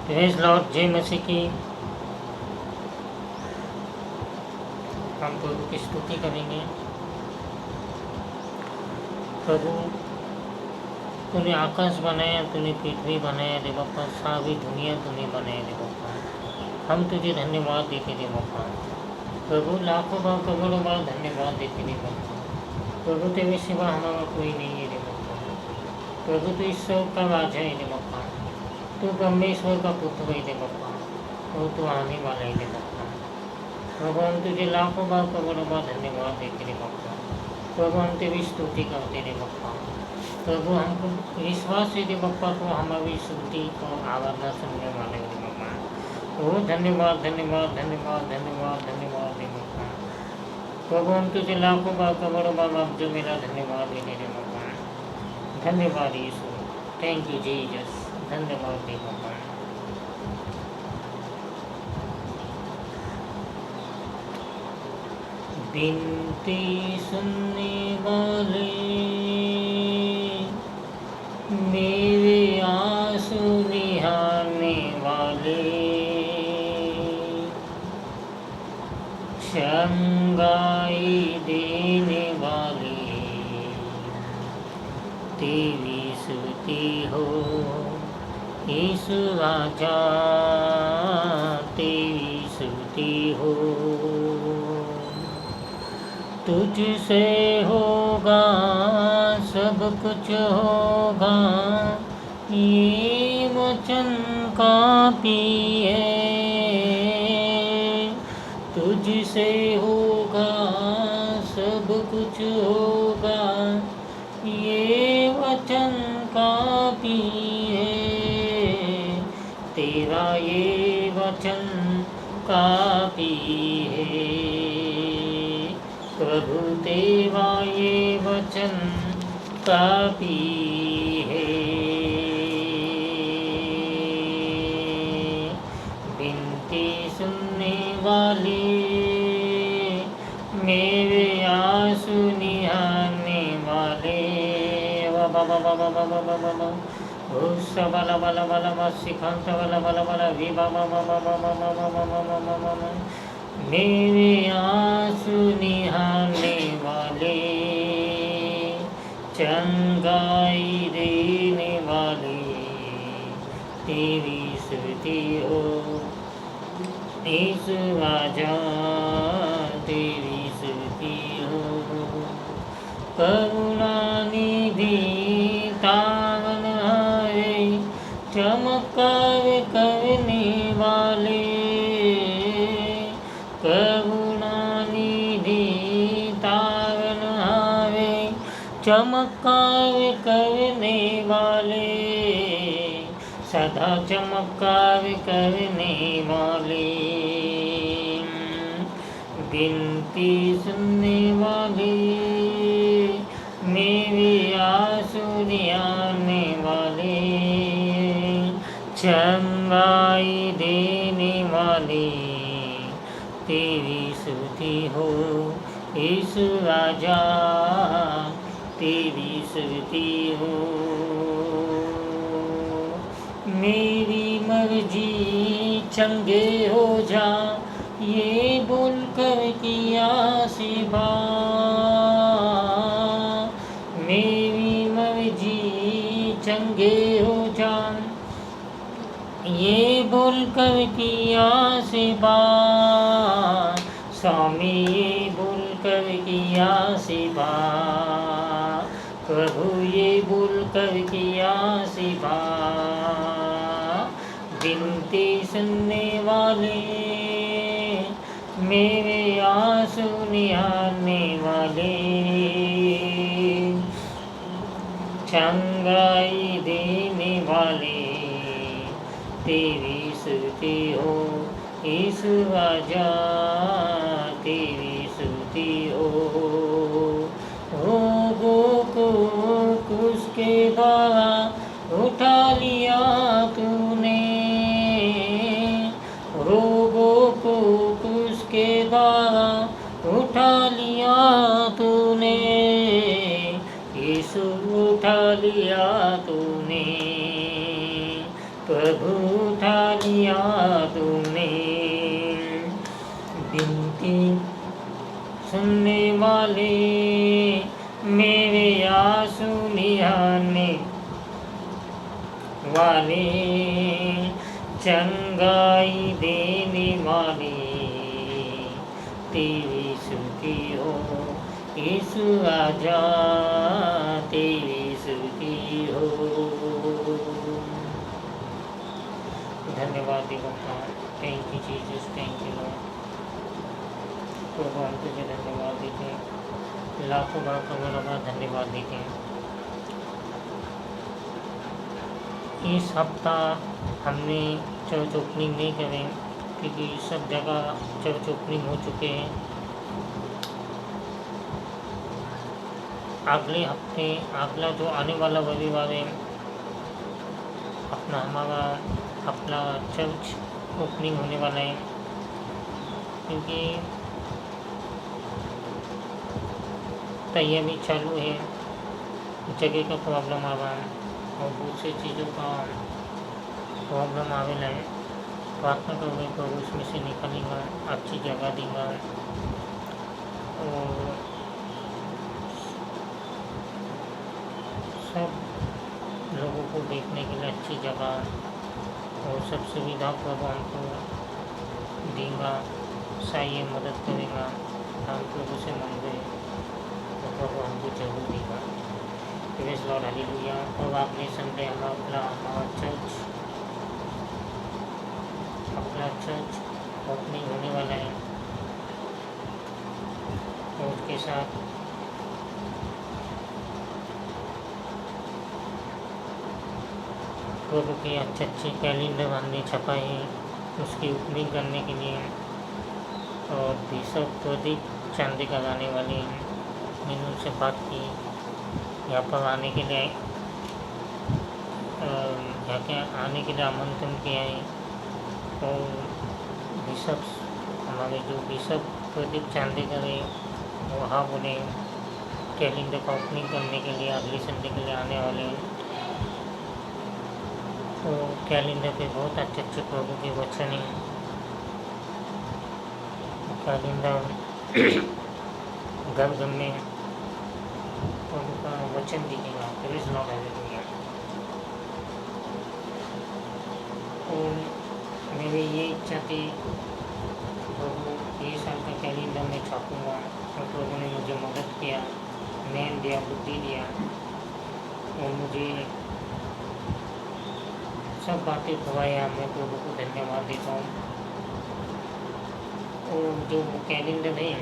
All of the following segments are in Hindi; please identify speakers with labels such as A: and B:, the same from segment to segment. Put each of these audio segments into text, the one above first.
A: प्रेज़ लॉर्ड, जय मसीह की। हम प्रभु की स्तुति करेंगे। प्रभु, तूने आकाश बनाया, तूने पृथ्वी बनाया रे बापा, सारी दुनिया तूने बनाया रे बापा। हम तुझे धन्यवाद देते रे बापा। प्रभु, लाखों बार करोड़ों बार धन्यवाद देते रे बापा। प्रभु, तेरे सिवा हमारा कोई नहीं है रे बापा। प्रभु, तू ईश्वर का राजा है रे बापा। तू परमेश्वर का पुत्र है रे बापा, और तू आने वाला है रे बापा। प्रभु, हम तुझे लाखों बार करोड़ों बार धन्यवाद देते रे बापा। प्रभु, हम तेरी स्तुति करते रे बापा। प्रभु, हमको विश्वास है रे बापा, तो हमारी स्तुति को आराधना सुनने वाले रे बापा। ओ धन्यवाद धन्यवाद धन्यवाद धन्यवाद धन्यवाद रे बापा। प्रभु, हम तुझे लाखों बार करोड़ों बार आप जो मेरा धन्यवाद देते रे बापा। धन्यवाद यीशु, थैंक यू जीसस, धन्यवाद रे बापा। बिनती सुनने वाले, मेरे आंसू निहारने वाले, शंगाई देने वाले, तेरी स्तुति हो यीशु राजा, तेरी स्तुति हो। तुझसे होगा सब कुछ होगा, ये वचन काफी है। तुझसे होगा सब कुछ होगा, ये वचन काफी है। तेरा ये वचन काफी है। प्रभु, तेरा ये वचन काफी है। बिनती सुनने वाले, मेरे आंसू निहारने वाले, सिखांत मेरे आंसू निहारने वाले, चंगाई देने वाले, तेरी स्तुति हो यीशु राजा, तेरी स्तुति हो। करुणा निधि तारनहारे, चमत्कार करने वाले, करुणा निधि तारनहारे, चमत्कार करने वाले, सदा चमत्कार करने वाले, बिनती सुनने वाले, मेरे आंसू निहारने वाले, चंगाई देने वाले, तेरी स्तुति हो यीशु राजा, तेरी स्तुति हो। मेरी मर्जी चंगे हो जा, ये बोलकर किया सेवा। मेरी मर्जी चंगे हो जा, ये बोलकर किया सेवा। स्वामी, ये बोलकर किया सेवा। प्रभु, ये बोलकर किया सेवा। बिनती सुनने वाले, मेरे आंसू निहारने वाले, चंगाई देने वाले, तेरी स्तुति हो यीशु राजा, तेरी स्तुति हो। रोगों को क्रूस के द्वारा उठा लिया तूने, रोगों को क्रूस के द्वारा उठा लिया तूने, यीशु उठा लिया तूने। प्रभु उठा लिया तूने विनती सुनने वाले मेरे आंसू निहारने वाले चंगाई देने वाले तेरी स्तुति हो यीशु आजा तेरी स्तुति हो। धन्यवाद देवता, thank you Jesus, thank you Lord. प्रभु हम तुझे धन्यवाद देते हैं, लाखों बार करोड़ों बार धन्यवाद देते हैं। इस हफ्ता हमने चर्च ओपनिंग नहीं करें क्योंकि सब जगह चर्च ओपनिंग हो चुके हैं। अगले हफ्ते अगला जो आने वाला रविवार है अपना चर्च ओपनिंग होने वाला है, क्योंकि तैयारी चालू है, जगह का प्रॉब्लम आ रहा है और दूसरी चीज़ों का प्रॉब्लम आवेला है। प्रार्थना करोगे तो उसमें से निकलेगा, अच्छी जगह देगा और सब लोगों को देखने के लिए अच्छी जगह और सब सुविधा प्रभु हमको देगा, सही मदद करेगा। हम प्रभु से मांगे तो प्रभु हमको जरूर देगा। Praise Lord, hallelujah. और आपने संडे हमारा चर्च ओपनिंग होने वाला है और उसके साथ प्रभु के अच्छे कैलेंडर हमने छपाए हैं उसकी ओपनिंग करने के लिए, और बिशप प्रदीप चांदी का गाने वाले हैं। मैंने उनसे बात की, यहाँ पर आने के लिए आमंत्रण किया है। और हमारे जो बिशप प्रदीप चांदेकर है वो हाँ बोले कैलेंडर का ओपनिंग करने के लिए अगले संडे के लिए आने वाले हैं। तो कैलेंडर पे बहुत अच्छे प्रभु के वचन हैं। कैलेंडर घर घर में प्रभु का वचन दिखेगा। Praise Lord, hallelujah. और मेरी ये इच्छा थी प्रभु ये साल का कैलेंडर में छापूँगा, और प्रभु ने मुझे मदद किया, ज्ञान दिया, बुद्धि दिया और मुझे सब बातें खुआया। मैं प्रभु को धन्यवाद देता हूँ। और जो कैलेंडर है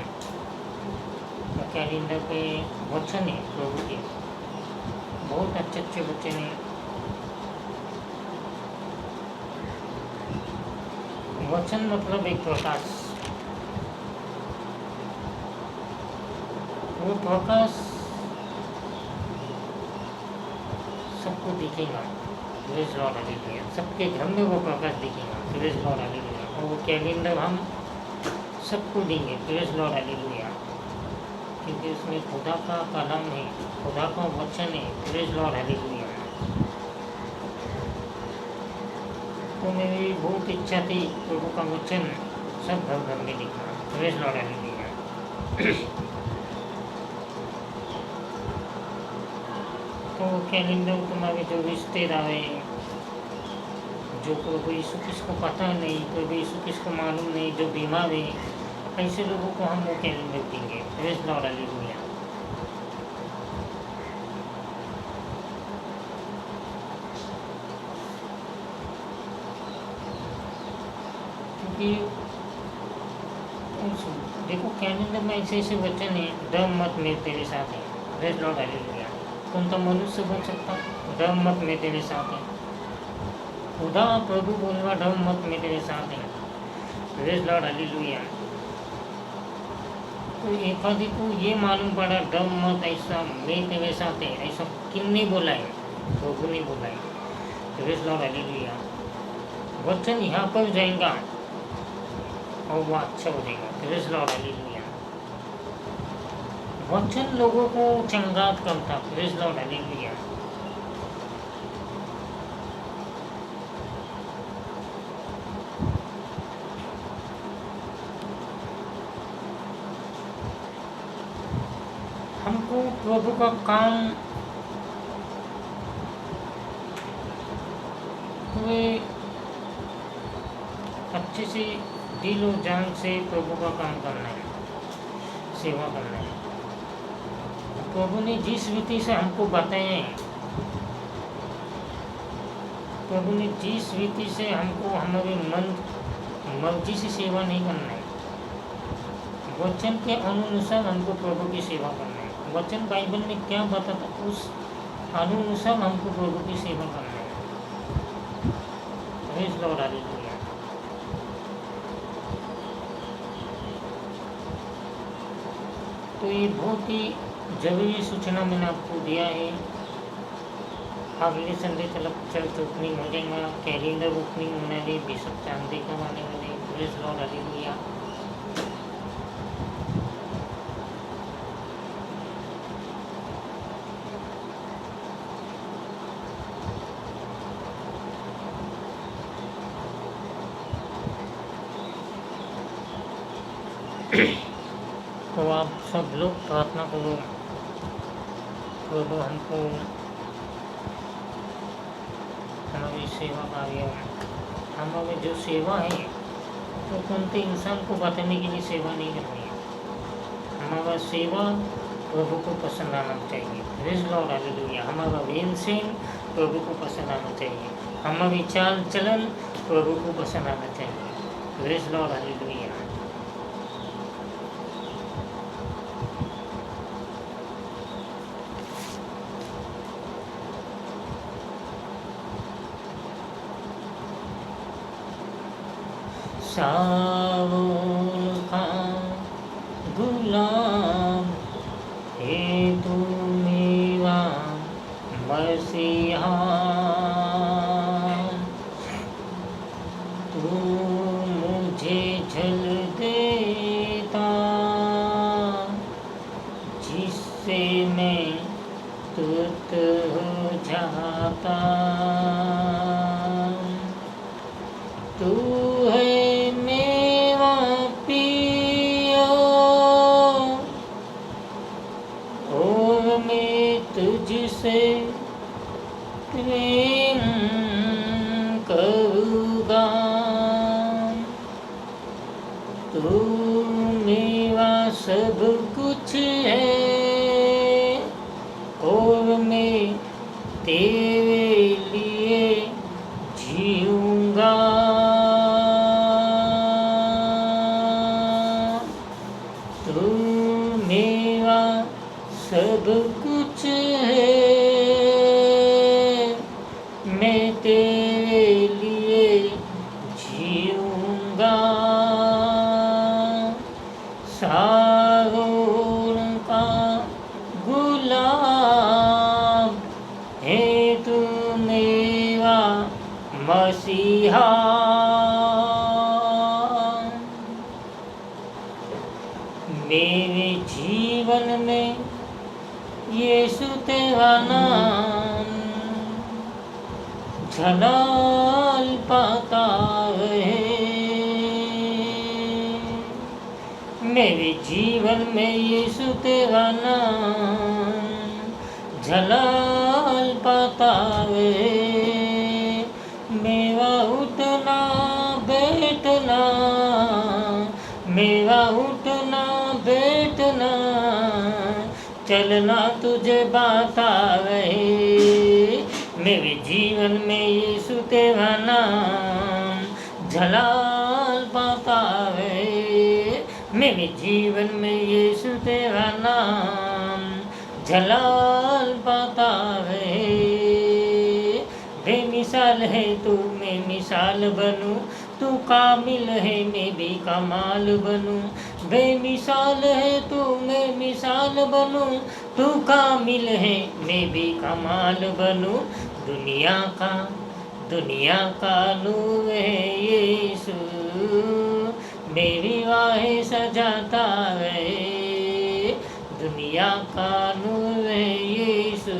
A: वो कैलेंडर पे वचन है प्रभु के, बहुत अच्छे वचन हैं। वचन मतलब एक प्रकाश, वो प्रकाश सबको दिखेगा। Praise Lord, hallelujah. सबके घर में वो प्रकाश दिखेगा। Praise Lord, hallelujah. और वो कैलेंडर हम सबको देंगे। Praise Lord, hallelujah. क्योंकि उसमें खुदा का कलम है, खुदा का वचन है। Praise Lord, hallelujah. तो मेरी बहुत इच्छा थी प्रभु का वचन सब घर घर में दिखना। Praise Lord, hallelujah. तो कैलेंडर तुम्हारे जो रिश्तेदार हैं, जो प्रभु यीशु किसको पता नहीं, प्रभु यीशु किसको मालूम नहीं, जो बीमार है, ऐसे लोगों को हम वो कैलेंडर देंगे। Praise Lord, hallelujah. क्योंकि देखो कैलेंडर में ऐसे वचन है, डर मत मैं तेरे साथ है। Praise Lord, hallelujah. कौन तो मनुष्य बोल सकता, डर मत मैं तेरे साथ है। खुदा प्रभु बोलवा डर मत मैं तेरे साथ है। Praise Lord, hallelujah. तो एक आदि को ये मालूम पड़ा डर मत, ऐसा मैं तेरे साथ है, ऐसा किसने बोला है? प्रभु ने बोला है। Praise Lord, hallelujah. वचन यहाँ पर जाएगा और वो अच्छा हो जाएगा। Praise Lord, hallelujah. वचन लोगों को चंगात करता। Praise Lord, hallelujah. प्रभु का काम वे अच्छे से दिल और जान से प्रभु का काम करना है, सेवा करना है। प्रभु ने जिस रीति से हमको बताए, प्रभु ने जिस रीति से हमको हमारे मन मर्जी से सेवा नहीं करना है, वचन के अनुसार हमको प्रभु की सेवा करना है। वचन बाइबल में क्या बताता, उस अनुसार हमको प्रभु की सेवा करना है। Praise Lord, hallelujah. तो ये बहुत ही जरूरी सूचना मैंने आपको दिया है। अगले संडे तक चर्च ओपनिंग हो जाएगा, कैलेंडर ओपनिंग होने वाली, बिशप चांदी का आने वाले। Praise Lord, hallelujah. तो आप सब लोग प्रार्थना करो, प्रभु हमको हमारी सेवा कार्य, हमारी जो सेवा है तो कौनते इंसान को बताने के लिए सेवा नहीं करनी है। हमारा सेवा प्रभु को पसंद आना चाहिए। Praise Lord, hallelujah. हमारा रहन सहन प्रभु को पसंद आना चाहिए, हमारी चाल चलन प्रभु को पसंद आना चाहिए। Praise Lord, hallelujah. साऊल का गुलाम हे तू मेरा मसीहा, तू मुझे झल देता जिससे मैं तुत हो जाता। तू तुझसे प्रेम करूँगा, तू मेरा सब कुछ है और मैं तेरे लिए जीऊँगा। तू मेरा सब कुछ है, मैं तेरे लिए जीऊँगा। सारों का गुलाम है तू मेरा मसीहा। मेरे जीवन में यीशु तेरा नाम जलाल पाता है। मेरे जीवन में यीशु तेरा नाम जलाल पाता है। मेरा उठना बैठना, मेरा उठना बैठना, चलना तुझे बाता रहे। मेरे जीवन में यीशु तेरा नाम जलाल पाता है। मेरे जीवन में यीशु तेरा नाम जलाल पाता है। बेमिसाल है तू, मैं मिसाल बनूं, तू कामिल है मैं भी कमाल बनूं। बेमिसाल है तू, मैं मिसाल बनूं, तू कामिल है मैं भी कमाल बनूं। दुनिया का नूर है यीशु, मेरी राहें सजाता है। दुनिया का नूर है यीशु,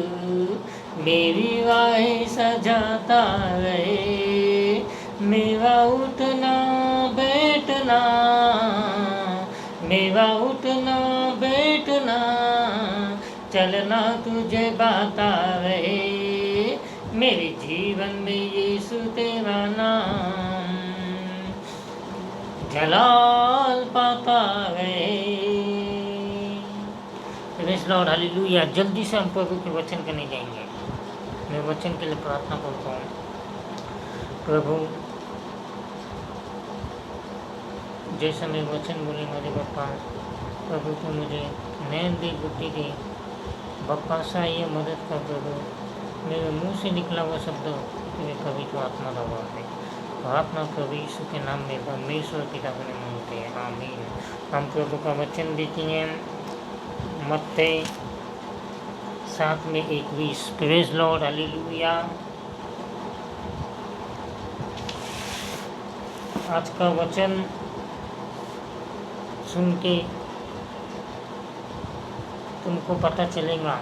A: मेरी राहें सजाता है। मेरा उठना बैठना, मेरा उठना बैठना, चलना तुझे बाता रहे, मेरे जीवन में यीशु तेरा नाम जलाल पाता रहे। Praise Lord, hallelujah. जल्दी से हम प्रभु के वचन करने जाएंगे। मैं वचन के लिए प्रार्थना करता हूँ। प्रभु, जैसा मैं वचन बोले मेरे बप्पा, प्रभु तू मुझे नैन दी, बुद्धि दी बप्पा, सा ये मदद कर प्रभु। मेरे मुंह से निकला हुआ शब्द तेरे पवित्र आत्मा दबा है। प्रार्थना प्रभु यीशु के नाम में परमेश्वर पिता को मांगते हैं, आमीन। हम प्रभु का वचन देते हैं मत्ती 7:21। Praise Lord, hallelujah. आज का वचन सुन के तुमको पता चलेगा,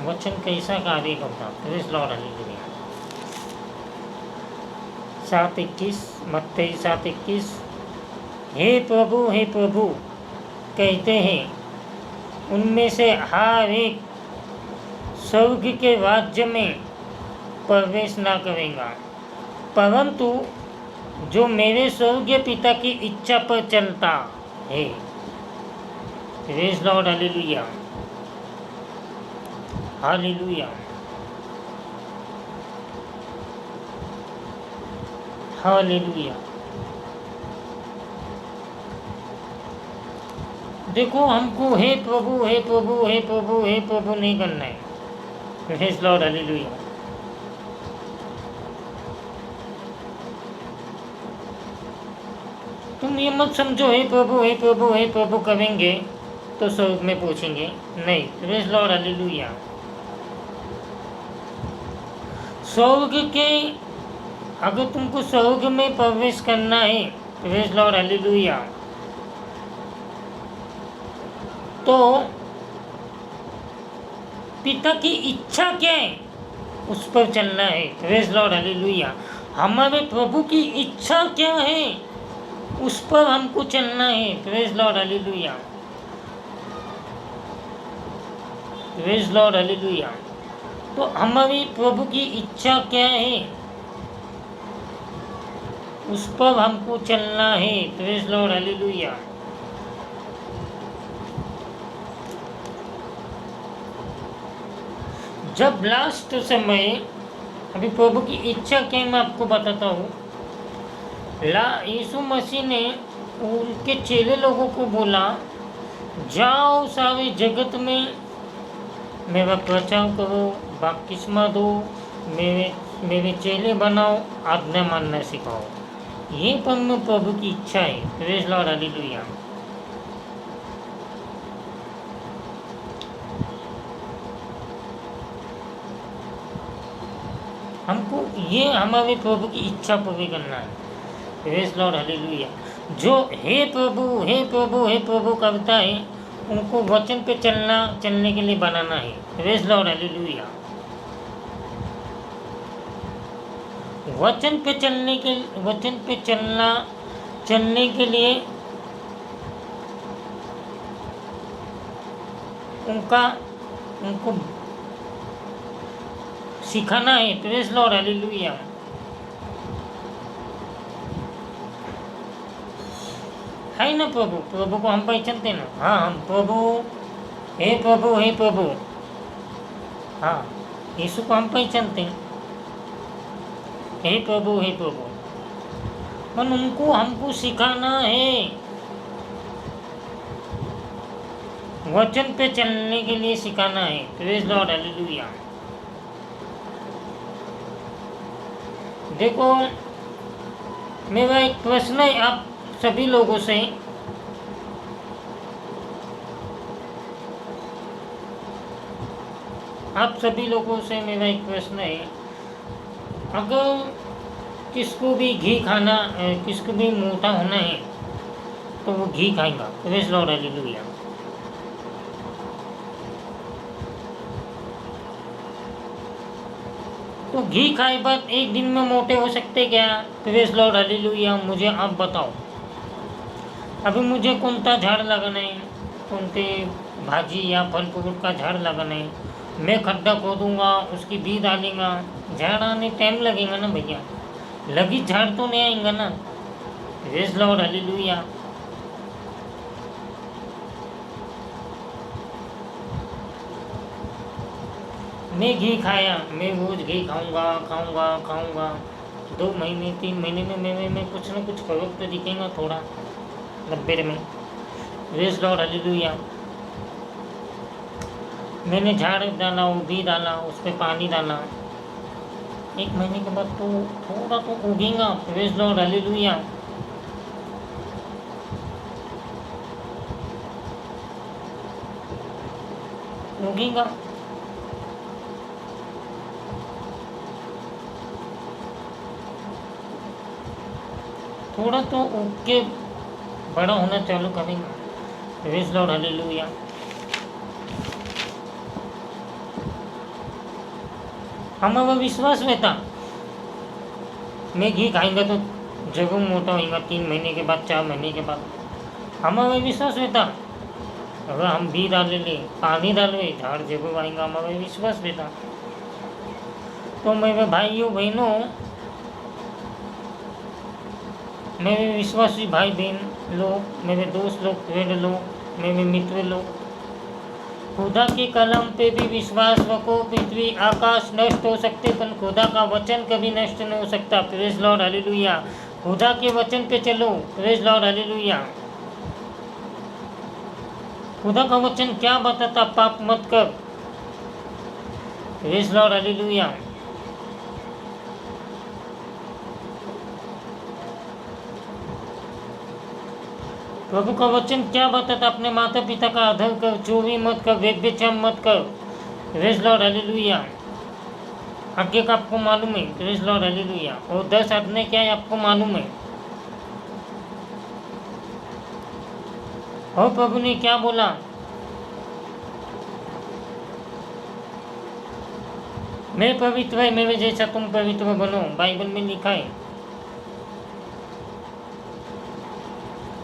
A: वचन कैसा कार्य करता। Praise Lord, hallelujah. 7:21, मत्ती 7:21। हे प्रभु कहते हैं उनमें से हर एक स्वर्ग के राज्य में प्रवेश ना करेगा, परंतु जो मेरे स्वर्गीय पिता की इच्छा पर चलता है। Praise Lord, hallelujah, hallelujah, hallelujah. देखो, हमको हे प्रभु हे प्रभु हे प्रभु हे प्रभु नहीं करना है। Praise Lord, hallelujah. तुम ये मत समझो हे प्रभु हे प्रभु हे प्रभु करेंगे तो स्वर्ग में पहुंचेंगे, नहीं। Praise Lord, hallelujah. स्वर्ग के, अगर तुमको स्वर्ग में प्रवेश करना है, प्रेज़ लॉर्ड, हालेलुया, तो पिता की इच्छा क्या है उस पर चलना है। Praise Lord, hallelujah. हमारे प्रभु की इच्छा क्या है उस पर हमको चलना है। Praise Lord, hallelujah, praise Lord, hallelujah. तो हमारी प्रभु की इच्छा क्या है उस पर हमको चलना है। Praise Lord, hallelujah. जब लास्ट समय, अभी प्रभु की इच्छा क्या मैं आपको बताता हूँ। यीशु मसीह ने उनके चेले लोगों को बोला, जाओ सारे जगत में मेरा प्रचार करो, बपतिस्मा दो, मेरे चेले बनाओ, आज्ञा मानना सिखाओ। ये परम प्रभु की इच्छा है। Praise Lord, hallelujah. हमको ये हमारे प्रभु की इच्छा पूरी करना है। Praise Lord, hallelujah. जो हे प्रभु करता है उनको वचन पे चलने के लिए बनाना है। Praise Lord, hallelujah. वचन पे चलने के लिए उनको सिखाना है। Praise Lord, hallelujah. है ना प्रभु को हम पहचानते ना। हाँ, हम हे प्रभु, हाँ, यीशु को हम पहचानते हैं, हे प्रभु। पर उनको हमको सिखाना है, वचन पे चलने के लिए सिखाना है। Praise Lord, hallelujah. देखो, मेरा एक प्रश्न है आप सभी लोगों से। मेरा एक प्रश्न है, अगर किसको भी घी खाना, किसको भी मोटा होना है तो वो घी खाएगा। Praise Lord, hallelujah. तो घी खाए बाद एक दिन में मोटे हो सकते क्या? Praise Lord, hallelujah. मुझे आप बताओ, अभी मुझे कौन सा झाड़ लगाना है, कौन से भाजी या फल फ्रूट का झाड़ लगाना है, मैं खड्डा खोदूंगा, उसकी बीज डालेंगा, झाड़ आने टाइम लगेगा ना भैया, लगी झाड़ तो नहीं आएंगा ना। Praise Lord, hallelujah. मैं घी खाया, मैं रोज घी खाऊंगा खाऊंगा खाऊंगा, 2 महीने 3 महीने में मैं कुछ ना कुछ फर्क तो दिखेगा थोड़ा 90 में। Praise Lord, hallelujah. मैंने झाड़ डाला, वो भी डाला, उस पर पानी डाला, 1 महीने के बाद तो थोड़ा तो उगेगा। Praise Lord, hallelujah. उगेगा। थोड़ा तो उग के बड़ा होना चालू करेगा। Praise Lord, hallelujah. हमारा विश्वास रहता, मैं घी खाएंगा तो जरूर मोटा होगा 3 महीने के बाद, 4 महीने के बाद। हमारा विश्वास रहता, अगर हम भी डाले ले, पानी डालो, झाड़ जरूर आएगा, हमारा विश्वास रहता। तो मेरे भाइयों बहनों, मेरे विश्वासी भाई बहन लोग, मेरे दोस्त लोग, फ्रेंड लोग, मेरे मित्र लोग, खुदा के कलम पे भी विश्वास रखो। पृथ्वी आकाश नष्ट हो सकते, पर खुदा का वचन कभी नष्ट नहीं हो सकता। Praise Lord, hallelujah. खुदा के वचन पे चलो। Praise Lord, hallelujah. खुदा का वचन क्या बताता? पाप मत कर। Praise Lord, hallelujah. प्रभु का वचन क्या बताता? अपने माता पिता का आदर कर, चोरी मत कर, व्यभिचार मत कर। Praise Lord, hallelujah. आगे का आपको मालूम है। Praise Lord, hallelujah. और 10 आज्ञा क्या है आपको मालूम है। और प्रभु ने क्या बोला? मैं पवित्र है, मेरे जैसा तुम पवित्र बनो, बाइबल में लिखा है।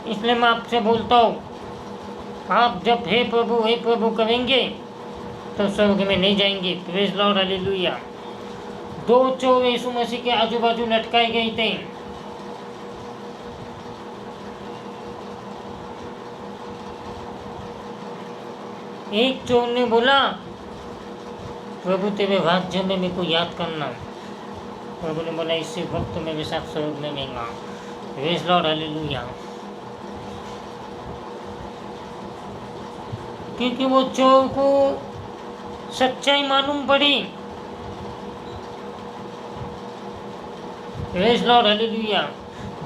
A: इसलिए मैं आपसे बोलता हूँ, आप जब हे प्रभु करेंगे तो स्वर्ग में नहीं जाएंगे। Praise Lord, hallelujah. 2 चोर यीशु मसीह के आजू बाजू लटकाए गए थे। एक चोर ने बोला, प्रभु तेरे राज्य में मेरे को याद करना। प्रभु ने बोला, इसी वक्त मेरे साथ स्वर्ग में रहेगा। Praise Lord, hallelujah. क्योंकि वो चोर को सच्चाई मालूम पड़ी। Praise Lord, hallelujah.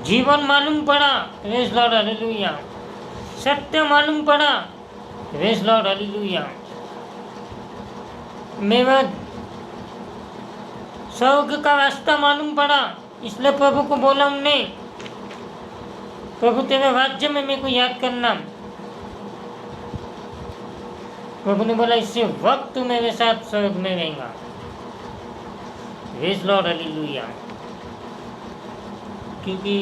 A: जीवन मालूम पड़ा। Praise Lord, hallelujah. सत्य मालूम पड़ा। Praise Lord, hallelujah. मेरा स्वर्ग का रास्ता मालूम पड़ा। इसलिए प्रभु को बोला हमने, प्रभु तेरे राज्य में मेरे को याद करना। प्रभु ने बोला, इसी वक्त मेरे साथ स्वर्ग में रहेगा। Praise Lord, hallelujah. क्योंकि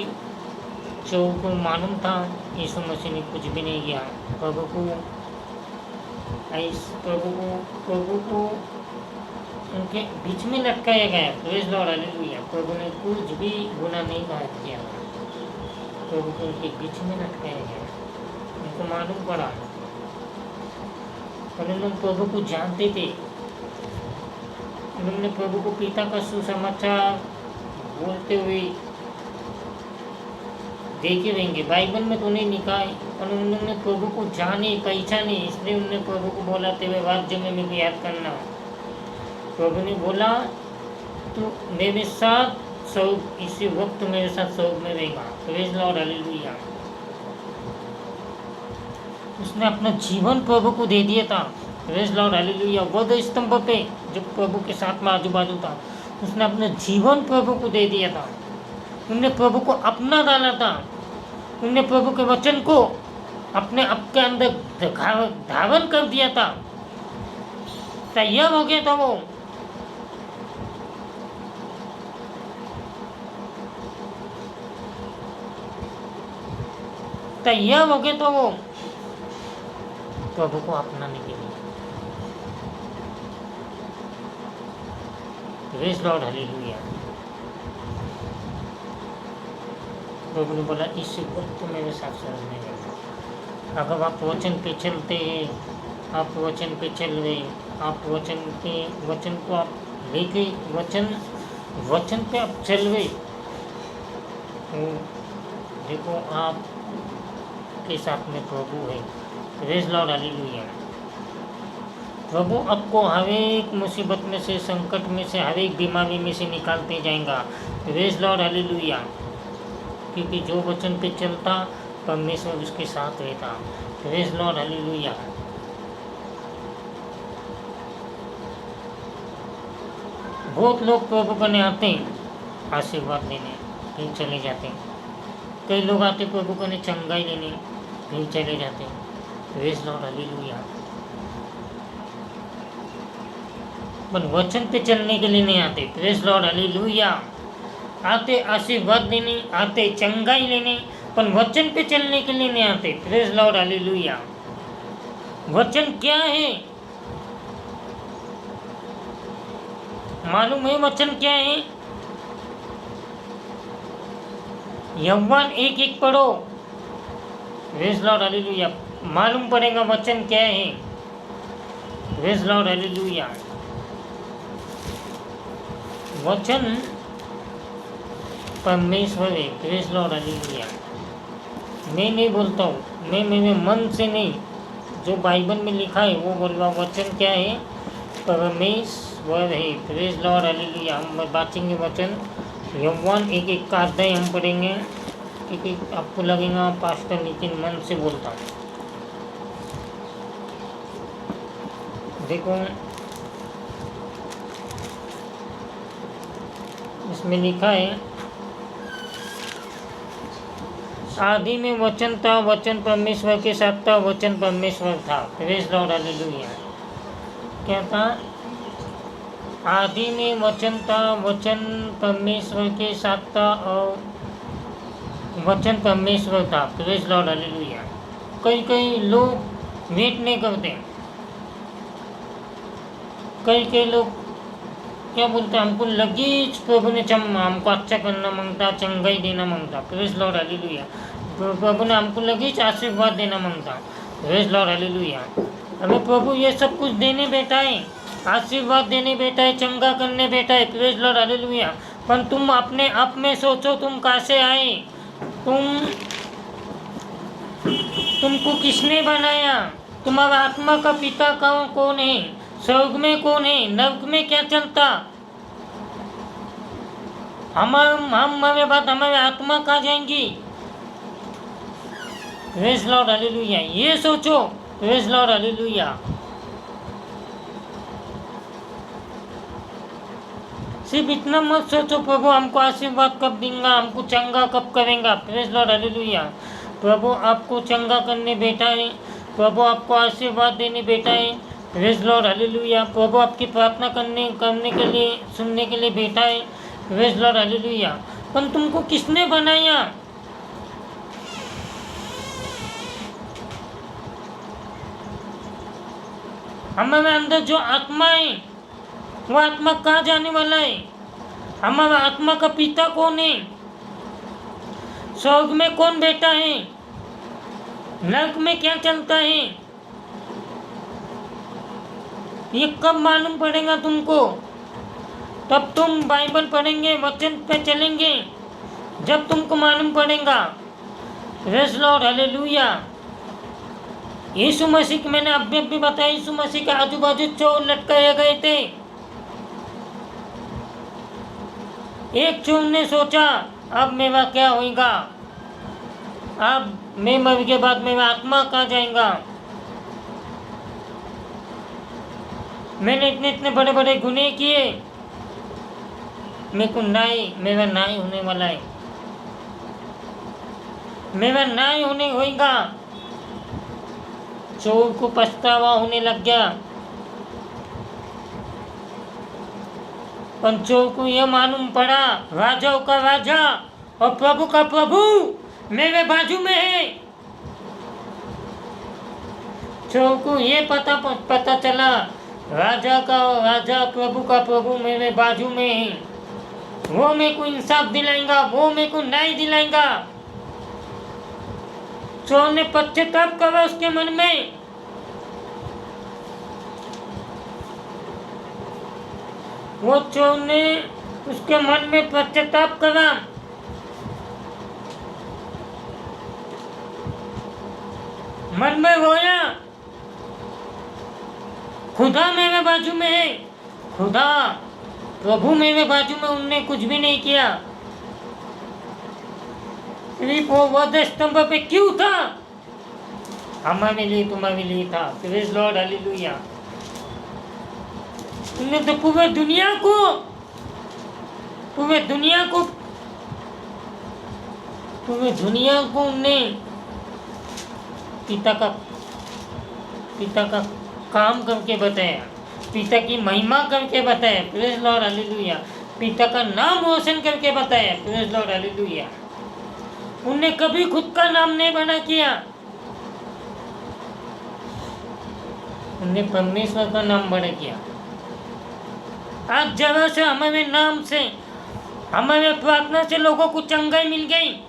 A: चोर को मालूम था यीशु मसीह ने कुछ भी नहीं किया। प्रभु को उनके बीच में लटकाया गया। Praise Lord, hallelujah. प्रभु ने कुछ भी गुनाह नहीं किया, प्रभु को उनके बीच में लटकाया गया। उनको मालूम पड़ा, उन्होंने प्रभु को जानते थे। उन्होंने प्रभु को पिता का सुसमाचार बोलते हुए देखे रहेंगे। बाइबल में तो नहीं लिखा है, और उन्होंने प्रभु को जाने पहचाने, इसलिए उन्होंने प्रभु को बोला, तेरे राज्य में मेरे को याद करना। प्रभु ने बोला, तो मेरे साथ स्वर्ग, इसी वक्त मेरे साथ स्वर्ग में रहेगा। Praise Lord, hallelujah. उसने अपना जीवन प्रभु को दे दिया था। Praise Lord, hallelujah. वध स्तंभ पे जो प्रभु के साथ में आजू बाजू था, उसने अपना जीवन प्रभु को दे दिया था। उन्होंने प्रभु को अपना डाला था। उन्होंने प्रभु के वचन को अपने आप के अंदर धारण कर दिया था। तैयार हो गया था वो। तैयार हो गए तो वो प्रभु को अपनाने के लिए। Praise Lord, hallelujah. प्रभु ने बोला इस वक्त तो मेरे साथ समझने गए। अगर आप वचन पे चलते हैं, आप वचन पे चल रहे, आप वचन को आप लेके वचन पे आप चल रहे, तो देखो आप के साथ में प्रभु है। Praise Lord, hallelujah. प्रभु आपको हर एक मुसीबत में से, संकट में से, हर एक बीमारी में से निकालते जाएगा। Praise Lord, hallelujah. क्योंकि जो वचन पे चलता परमेश्वर उसके साथ रहता। Praise Lord, hallelujah. बहुत लोग प्रभु करने आते हैं आशीर्वाद लेने, फिर चले जाते हैं। कई लोग आते प्रभु करने चंगाई लेने, फिर चले जाते हैं। Praise Lord, hallelujah. पर वचन पे चलने के लिए नहीं आते। Praise Lord, hallelujah. आते आशीर्वाद लेने, आते चंगाई लेने, पर वचन पे चलने के लिए नहीं आते। Praise Lord, hallelujah. वचन क्या है मालूम है? वचन क्या है? यव्वान 1:1 पढ़ो। Praise Lord, hallelujah. मालूम पड़ेगा वचन क्या है। Praise Lord, hallelujah. वचन परमेश्वर है। Praise Lord, hallelujah. मैं नहीं बोलता हूँ, मैं मेरे मन से नहीं, जो बाइबल में लिखा है वो बोल रहा। वचन क्या है? परमेश्वर है। Praise Lord, hallelujah. हम बातेंगे वचन। यव्वान 1:1 का अध्याय हम पढ़ेंगे, क्योंकि आपको लगेगा पास्टर नितिन मन से बोलता हूँ। देखो इसमें लिखा है, आदि में वचन था, वचन परमेश्वर के साथ था, वचन परमेश्वर था। Praise Lord, hallelujah. क्या था? आदि में वचन था, वचन परमेश्वर के साथ था और वचन परमेश्वर था। Praise Lord, hallelujah. कई लोग वेट नहीं करते। कई लोग क्या बोलते हैं, हमको लगेज प्रभु ने हमको अच्छा करना मांगता, चंगाई देना मांगता। Praise Lord, hallelujah. प्रभु ने हमको लगेज आशीर्वाद देना मांगता। Praise Lord, hallelujah. हमें प्रभु ये सब कुछ देने बैठा है, आशीर्वाद देने बैठा है, चंगा करने बैठा है। Praise Lord, hallelujah. पर तुम अपने आप में सोचो, तुम कहाँ से आए? तुमको किसने बनाया? तुम्हारा आत्मा का पिता कौन है? स्वर्ग में कौन है? नरक में क्या चलता? हमारे बाद हमारे आत्मा कहाँ जाएंगी? Praise Lord, hallelujah. ये सोचो। Praise Lord, hallelujah. सिर्फ इतना मत सोचो प्रभु हमको आशीर्वाद कब देगा, हमको चंगा कब करेगा। Praise Lord, hallelujah. प्रभु आपको चंगा करने बैठा है, प्रभु आपको आशीर्वाद देने बैठा है। Praise Lord, hallelujah. प्रभु आपकी प्रार्थना करने के लिए, सुनने के लिए बैठा है। Praise Lord, hallelujah. पर तुमको किसने बनाया? हमारे अंदर जो आत्मा है, वो आत्मा कहाँ जाने वाला है? हमारा आत्मा का पिता कौन है? स्वर्ग में कौन बैठा है? नरक में क्या चलता है? ये कब मालूम पड़ेगा तुमको? तब तुम बाइबल पढ़ेंगे, वचन पे चलेंगे, जब तुमको मालूम पड़ेगा। Praise Lord, hallelujah. Yeshu Masih की मैंने अभी बताया, यीशु मसीह के आजू बाजू चोर लटकाए गए थे। एक चोर ने सोचा अब मेरा क्या होगा, अब मैं मर के बाद मेरा आत्मा कहाँ जाएगा? मैंने इतने बड़े बड़े गुनाह किए, मेरे को मेरा न्याय होने वाला है, मेरा न्याय होने होगा। चोर को पछतावा होने लग गया। पर चोर को यह मालूम पड़ा, राजाओं का राजा और प्रभु का प्रभु मेरे बाजू में है। चोर को ये पता चला राजा प्रभु का प्रभु मेरे बाजू में है, वो मेरे को इंसाफ दिलाएगा, वो मेरे को न्याय दिलाएगा। चोर ने पश्चाताप करा उसके मन में। वो चोर ने उसके मन में पश्चाताप करा। मन में रोया, खुदा मेरे बाजू में है, खुदा प्रभु मेरे बाजू में, उनने कुछ भी नहीं किया। सिर्फ वो वध स्तंभ पे क्यों था? हमारे लिए, तुम्हारे लिए था। Praise Lord, hallelujah. उन्होंने तो पूरे दुनिया को उनने पिता का काम करके बताया, पिता की महिमा करके बताया। Praise Lord, hallelujah. पिता का नाम रोशन करके बताया। Praise Lord, hallelujah. उनने कभी खुद का नाम नहीं बना किया, उनने परमेश्वर का नाम बड़ा किया। आज जरा से हमारे नाम से, हमारे प्रार्थना से लोगों को चंगाई मिल गई।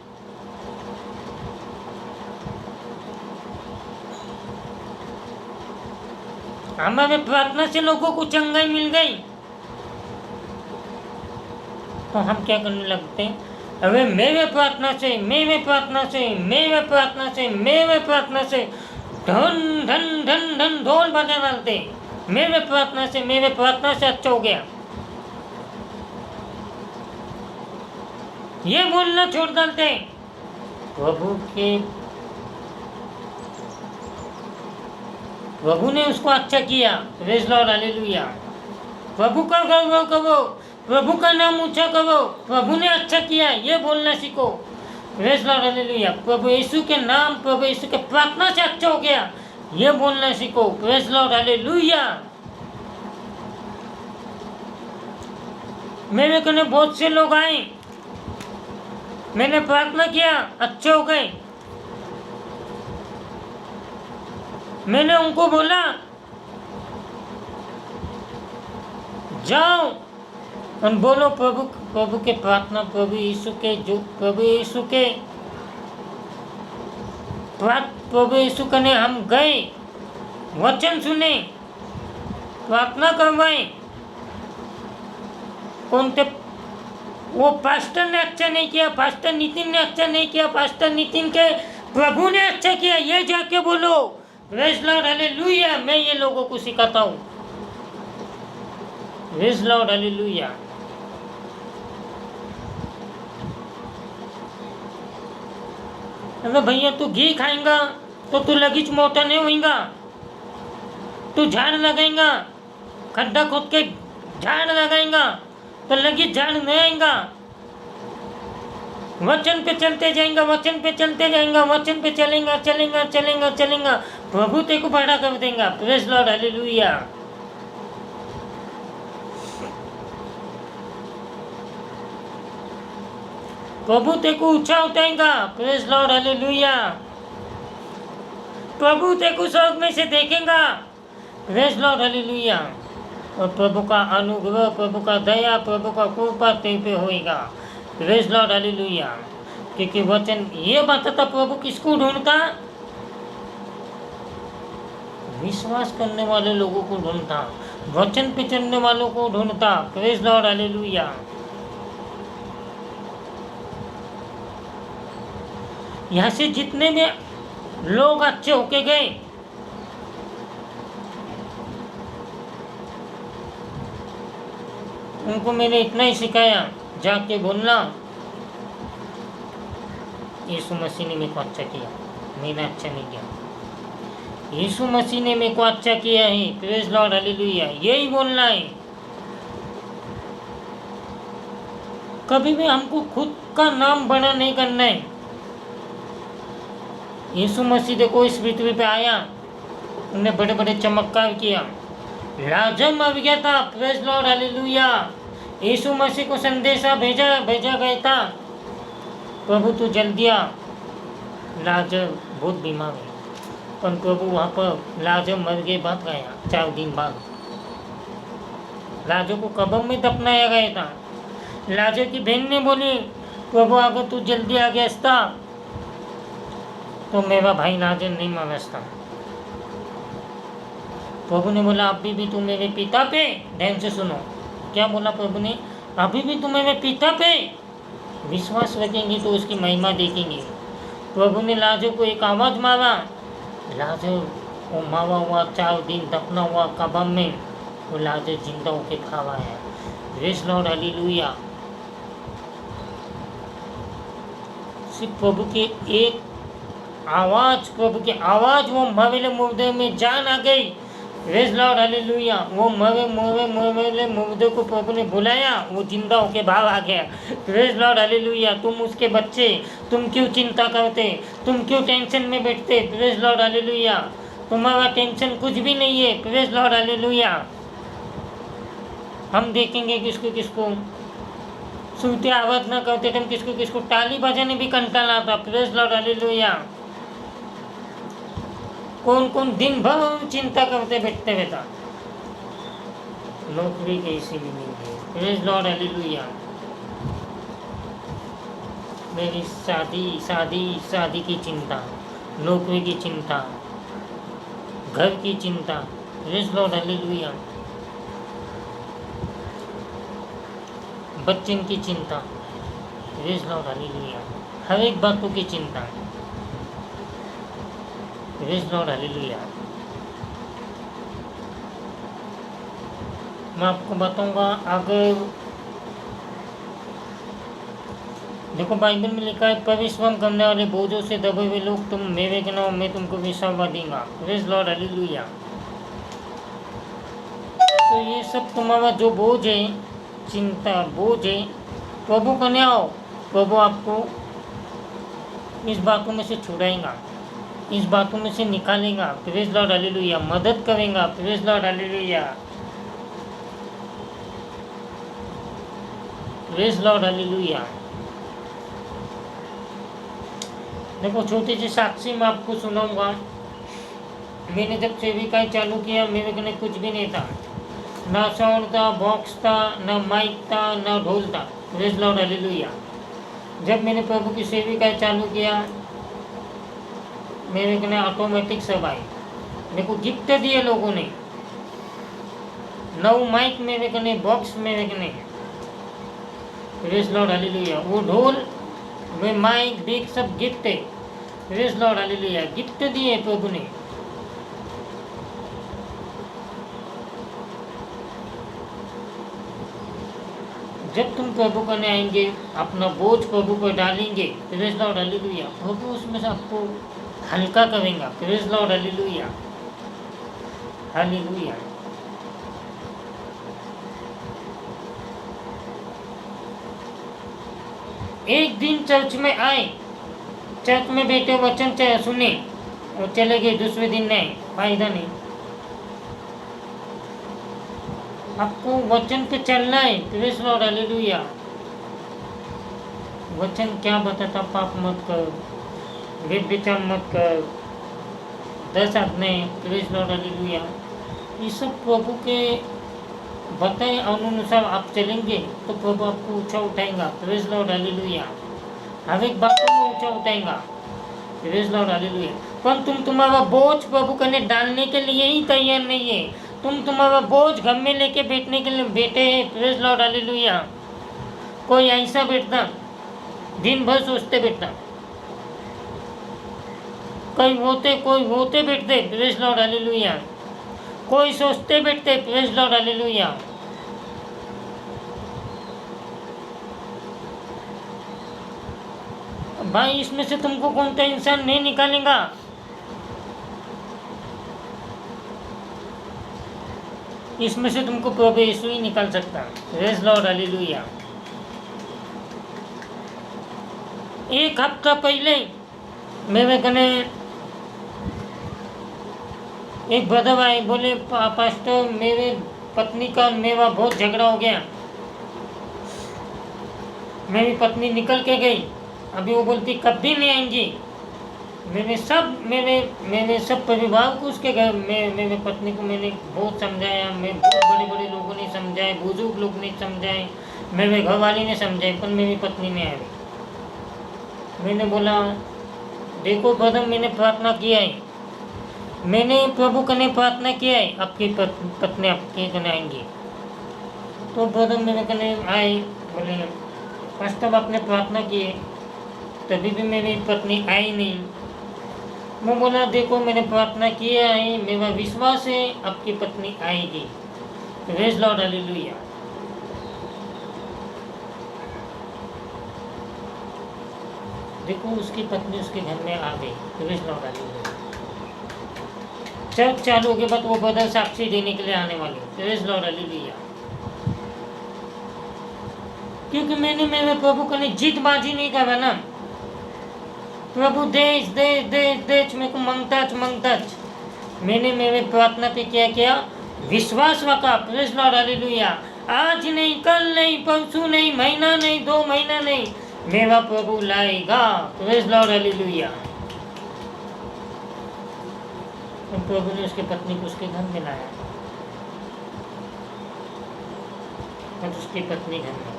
A: हमारे प्रार्थना से लोगों को चंगाई मिल गई, तो हम क्या करने लगते हैं? अरे मेरे प्रार्थना से धन धन धन धन ढोल बजा डालते। मेरे प्रार्थना से अच्छा हो गया, ये बोलना छोड़ डालते। प्रभु ने उसको अच्छा किया। Praise Lord, hallelujah. प्रभु का गौरव करो, प्रभु का नाम ऊंचा करो, प्रभु ने अच्छा किया, ये बोलना सीखो। Praise Lord, hallelujah. प्रभु यीशु के नाम, प्रभु यीशु के प्रार्थना से अच्छा हो गया, ये बोलना सीखो। Praise Lord, hallelujah. मेरे कने बहुत से लोग आए, मैंने प्रार्थना किया, अच्छे हो गए। मैंने उनको बोला जाओ और बोलो प्रभु के प्रार्थना, प्रभु यीशु कने हम गए, वचन सुने, प्रार्थना करवाए। कौन थे वो? पास्टर ने अच्छा नहीं किया, पास्टर नितिन ने अच्छा नहीं किया, पास्टर नितिन के प्रभु ने अच्छा किया, ये जाके बोलो। Praise Lord, hallelujah. मैं ये लोगों को सिखाता हूँ। Praise Lord, hallelujah. अरे भैया, तू घी खाएगा तो तू लगीच मोटा नहीं होएगा। तू झाड़ लगाएगा, खड्डा खोद के झाड़ लगाएगा तो लगीच झाड़ नहीं आएगा। वचन पे चलते जाएगा, वचन पे चलेगा, प्रभु तेरे को बड़ा कर देगा। Praise Lord, hallelujah. प्रभु तेरे को ऊंचा उठाएगा। Praise Lord, hallelujah. प्रभु तेरे को स्वर्ग में से देखेगा। Praise Lord, hallelujah. और प्रभु का अनुग्रह, प्रभु का दया, प्रभु का कृपा तेरे पे होएगा। Praise Lord, hallelujah. क्योंकि वचन ये बताता प्रभु किसको ढूंढता? विश्वास करने वाले लोगों को ढूंढता, वचन पे चलने वालों को ढूंढता। Praise Lord, hallelujah. यहाँ से जितने भी लोग अच्छे होके गए, उनको मैंने इतना ही सिखाया, जाके बोलना यीशु मसीह ने मेरे को अच्छा किया, मैंने अच्छा नहीं किया। यीशु मसीह ने मेरे को अच्छा किया है। Praise Lord, hallelujah. यही बोलना है। कभी भी हमको खुद का नाम बड़ा नहीं करना है। यीशु मसीह देखो इस पृथ्वी पे आया, उन्होंने बड़े बड़े चमत्कार किया। लाजर मर गया था। Praise Lord, hallelujah. Yeshu Masih को संदेशा भेजा गया था, प्रभु तू जल्दी आ, लाजर बहुत बीमार है। पर प्रभु वहाँ पर लाजर मर के बच गया 4 दिन बाद। लाजर को कब्र में दफनाया गया था। लाजर की बहन ने बोली, प्रभु अगर तू जल्दी आ गया था तो मेरा भाई लाजर नहीं मरता। प्रभु ने बोला, अभी भी तुम मेरे पिता पे, ध्यान से सुनो क्या बोला प्रभु ने, अभी भी तुम मेरे पिता पे विश्वास रखेंगे तो उसकी महिमा देखेंगे। प्रभु ने लाजर को एक आवाज़ मारा, लाजर वो मारा हुआ 4 दिन दफना हुआ कब्र में, वो लाजर जिंदा होके बाहर आया। Praise Lord, hallelujah. सिर्फ प्रभु के एक आवाज़, प्रभु की आवाज़ वो मरे मुर्दे में जान आ गई। Praise Lord, hallelujah. वो मरे मुर्दे को प्रभु ने बुलाया, वो जिंदा होके बाहर आ गया। Praise Lord, hallelujah. तुम उसके बच्चे, तुम क्यों चिंता करते, तुम क्यों टेंशन में बैठते? Praise Lord, hallelujah. तुम्हारा टेंशन कुछ भी नहीं है। Praise Lord, hallelujah. हम देखेंगे किसको किसको सुनते आवाज़ ना करते थे, हम किसको किसको ताली बजाने भी कंटाला आता। Praise Lord, hallelujah. कौन कौन दिन भर चिंता करते बैठते रहता, नौकरी कैसी भी नहीं है। Praise Lord, hallelujah. मेरी शादी की चिंता, नौकरी की चिंता, घर की चिंता। Praise Lord, hallelujah. बच्चों की चिंता। Praise Lord, hallelujah. हर एक बातों की चिंता। Praise Lord, hallelujah. मैं आपको बताऊंगा, अगर देखो बाइबल में लिखा है, परिश्रम करने वाले बोझों से दबे हुए लोग तुम मेरे के नाम मैं तुमको विश्राम दूंगा। Praise Lord, hallelujah. तो ये सब तुम्हारा जो बोझ है, चिंता बोझ है, प्रभु कने आओ, प्रभु आपको इस बातों में से छुड़ाएगा, इस बातों में से निकालेगा। Praise Lord, hallelujah. मदद करेगा। Praise Lord, hallelujah. Praise Lord, hallelujah. देखो छोटी सी साक्षी मैं आपको सुनाऊंगा। मैंने जब सेविकाई चालू किया, मेरे कने कुछ भी नहीं था, ना साउंड था, बॉक्स था, ना माइक था, ना ढोल था। Praise Lord, hallelujah. जब मैंने प्रभु की सेविकाई चालू किया, मेरे कने ऑटोमेटिक सब आई। मेरे को गिफ्ट दिए लोगों ने, 9 माइक मेरे कने, बॉक्स मेरे कने। Praise Lord, hallelujah. वो ढोल, वे माइक बिग सब गिफ्ट है। Praise Lord, hallelujah. गिफ्ट दिए प्रभु ने। जब तुम प्रभु करने आएंगे, अपना बोझ प्रभु पर डालेंगे, प्रेज़ लॉर्ड, हालेलुया, प्रभु उसमें से आपको हल्का करेगा। Praise Lord, hallelujah, hallelujah. एक दिन चर्च में आए, चर्च में बैठे वचन सुने और चले गए, दूसरे दिन नहीं, फायदा नहीं। आपको वचन पे चलना है। Praise Lord, hallelujah. वचन क्या बताता? पाप मत कर, व्यभिचार मत कर, 10 आज्ञाएं। Praise Lord, hallelujah. ये सब प्रभु के बताए अनुसार आप चलेंगे तो प्रभु आपको ऊंचा उठाएगा। Praise Lord, hallelujah. हर एक बातों में ऊंचा उठाएगा। Praise Lord, hallelujah. पर तुम तुम्हारा बोझ प्रभु करने डालने के लिए ही तैयार नहीं है। तुम तुम्हारा बोझ घर में लेके बैठने के लिए बैठे हैं। Praise Lord, hallelujah. कोई ऐसा बैठता, दिन भर सोचते बैठता, कोई होते बैठते। Praise Lord, hallelujah. कोई सोचते बैठते। Praise Lord, hallelujah. भाई इसमें से तुमको कौन सा इंसान नहीं निकालेगा? इसमें से तुमको प्रभु यीशु ही निकाल सकता है। Praise Lord, hallelujah. एक हफ्ता पहले मेरे कने एक ब्रदर आए, बोले पास्टर मेरे पत्नी का मेरा बहुत झगड़ा हो गया, मेरी पत्नी निकल के गई, अभी वो बोलती कभी नहीं आएंगी। मैंने सब परिवार को उसके घर में, मेरे पत्नी को मैंने बहुत समझाया, मैं बहुत बड़े बड़े लोगों ने समझाए, बुजुर्ग लोग ने समझाए, मेरे घर वाले ने समझाए, पर मेरी पत्नी नहीं आई। मैंने बोला देखो ब्रदर, मैंने प्रार्थना किया है, मैंने प्रभु कने प्रार्थना किया है, आपकी पत्नी आपके कने आएंगी। तो ब्रदर मेरे कने आए, बोले फर्स्ट तब आपने प्रार्थना की है, तभी भी मेरी पत्नी आई नहीं। मैं बोला देखो मैंने प्रार्थना किया है, मेरा विश्वास है आपकी पत्नी आएगी। Praise Lord, hallelujah. देखो उसकी पत्नी उसके घर में आ गई। Praise Lord, hallelujah. चर्च चालू के बाद वो ब्रदर साक्षी देने के लिए आने वाले। Praise Lord, hallelujah. क्योंकि मैंने मेरे प्रभु को जीतबाजी नहीं करा ना। प्रभु देश देश देश देश मेरे को मांगता। मैंने मेरे प्रार्थना पे क्या विश्वास रखा। Praise Lord, hallelujah. आज नहीं, कल नहीं, परसों नहीं, महीना नहीं, 2 महीना नहीं, मेरा प्रभु लाएगा। Praise Lord, hallelujah. तो प्रभु ने उसके पत्नी को उसके घर में लाया और उसकी पत्नी घर में।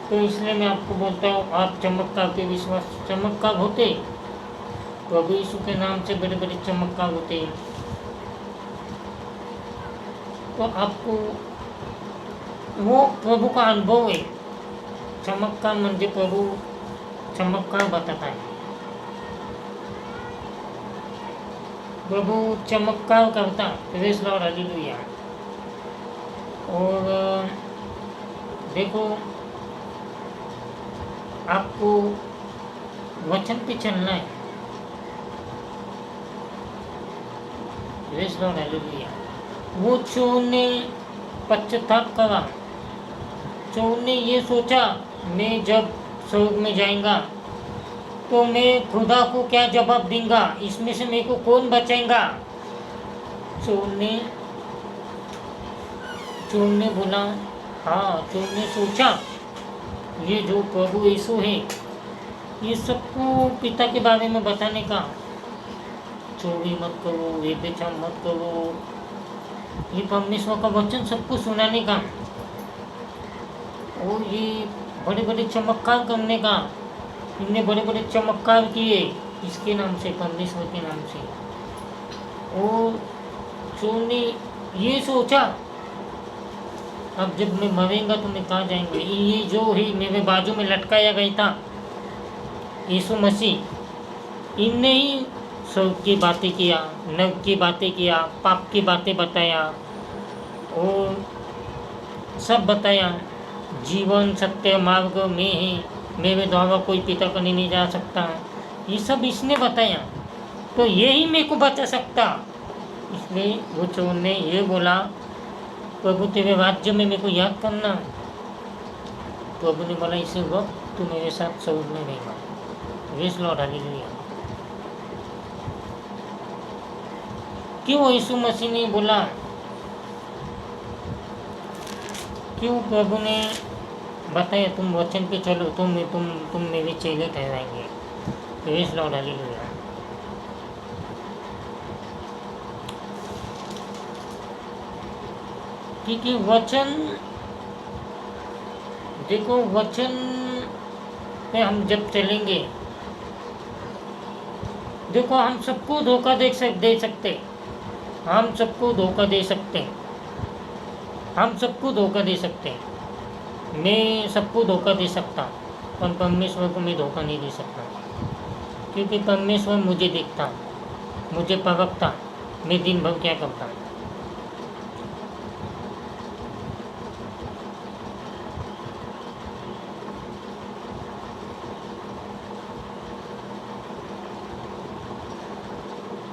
A: तो इसलिए मैं आपको बोलता हूँ, आप चमत्कार के विश्वास, चमत्कार होते प्रभु यीशु के नाम से बड़े बड़े चमत्कार होते हैं। तो आपको वो प्रभु का अनुभव है। चमत्कार म्हणजे प्रभु चमत्कार बताता है, प्रभु चमत्कार करता। Praise Lord, hallelujah. और देखो आपको वचन पे चलना है। Praise Lord, hallelujah. वो चोर ने पश्चाताप करा। चोर ने ये सोचा मैं जब स्वर्ग में जाएगा तो मैं खुदा को क्या जवाब दूंगा, इसमें से मेरे को कौन बचाएगा। चोर ने बोला, हाँ, चोर ने सोचा ये जो प्रभु यीशु है ये सबको पिता के बारे में बताने का, चोरी मत करो, व्यभिचार मत करो, ये परमेश्वर का वचन सबको सुनाने का, और ये बड़े बड़े चमत्कार करने का। इनने बड़े बड़े चमत्कार किए इसके नाम से, परमेश्वर के नाम से। और चोर ने ये सोचा अब जब मैं मरेंगा तो मैं कहाँ जाएंगे। ये जो ही मेरे बाजू में लटकाया गया था यीशु मसीह, इनने ही स्वर्ग की बातें किया, नरक की बातें किया, पाप की बातें बताया और सब बताया। जीवन सत्य मार्ग में है, मेरे द्वारा कोई पिता को नहीं जा सकता, ये सब इसने बताया, तो यही मेरे को बचा सकता। इसलिए वो चोर ने ये बोला, प्रभु तेरे राज्य में मेरे को याद करना। प्रभु ने बोला इसी वक्त तू मेरे साथ स्वर्ग में रहेगा। Praise Lord, hallelujah. क्यों यीशु मसीह ने बोला, क्यों प्रभु ने बताया तुम वचन पे चलो, तुम मेरे चेले ठहराएंगे। Praise Lord, hallelujah. क्योंकि वचन, देखो वचन पे हम जब चलेंगे, देखो हम सबको धोखा दे सकते, हम सबको धोखा दे सकते, हम सबको धोखा दे सकते। मैं सबको धोखा दे सकता, पर परमेश्वर को मैं धोखा नहीं दे सकता, क्योंकि परमेश्वर मुझे देखता, मुझे परखता, मैं दिन भर क्या करता।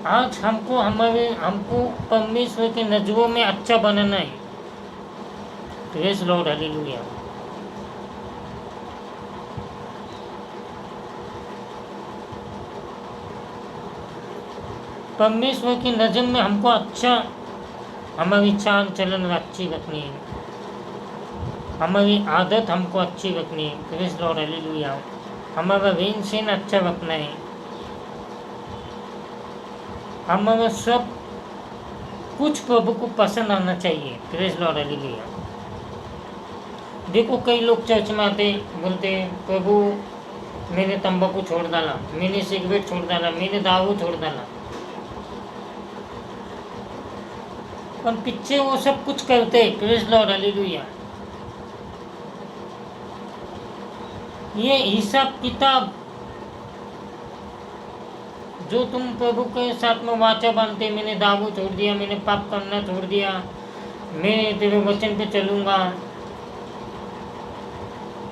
A: आज हमको परमेश्वर के नजरों में अच्छा बनाना है। Praise Lord, hallelujah. परमेश्वर की नज़र में हमको अच्छा, हमारी चाल चलन अच्छी रखनी है, हमारी आदत हमको अच्छी रखनी है। Praise Lord, hallelujah. हमारा रहन सहन अच्छा रखना है, हमारा सब कुछ प्रभु को पसंद आना चाहिए। Praise Lord, hallelujah. देखो कई लोग चर्च में आते बोलते प्रभु मैंने तंबाकू छोड़ डाला, मैंने सिगरेट छोड़ डाला, मैंने दारू छोड़ डाला, पर पीछे वो सब कुछ करते। Praise Lord, hallelujah. ये हिसाब किताब जो तुम प्रभु के साथ में वाचा बांधते, मैंने दारू छोड़ दिया, मैंने पाप करना छोड़ दिया, मैं तेरे वचन पे चलूंगा,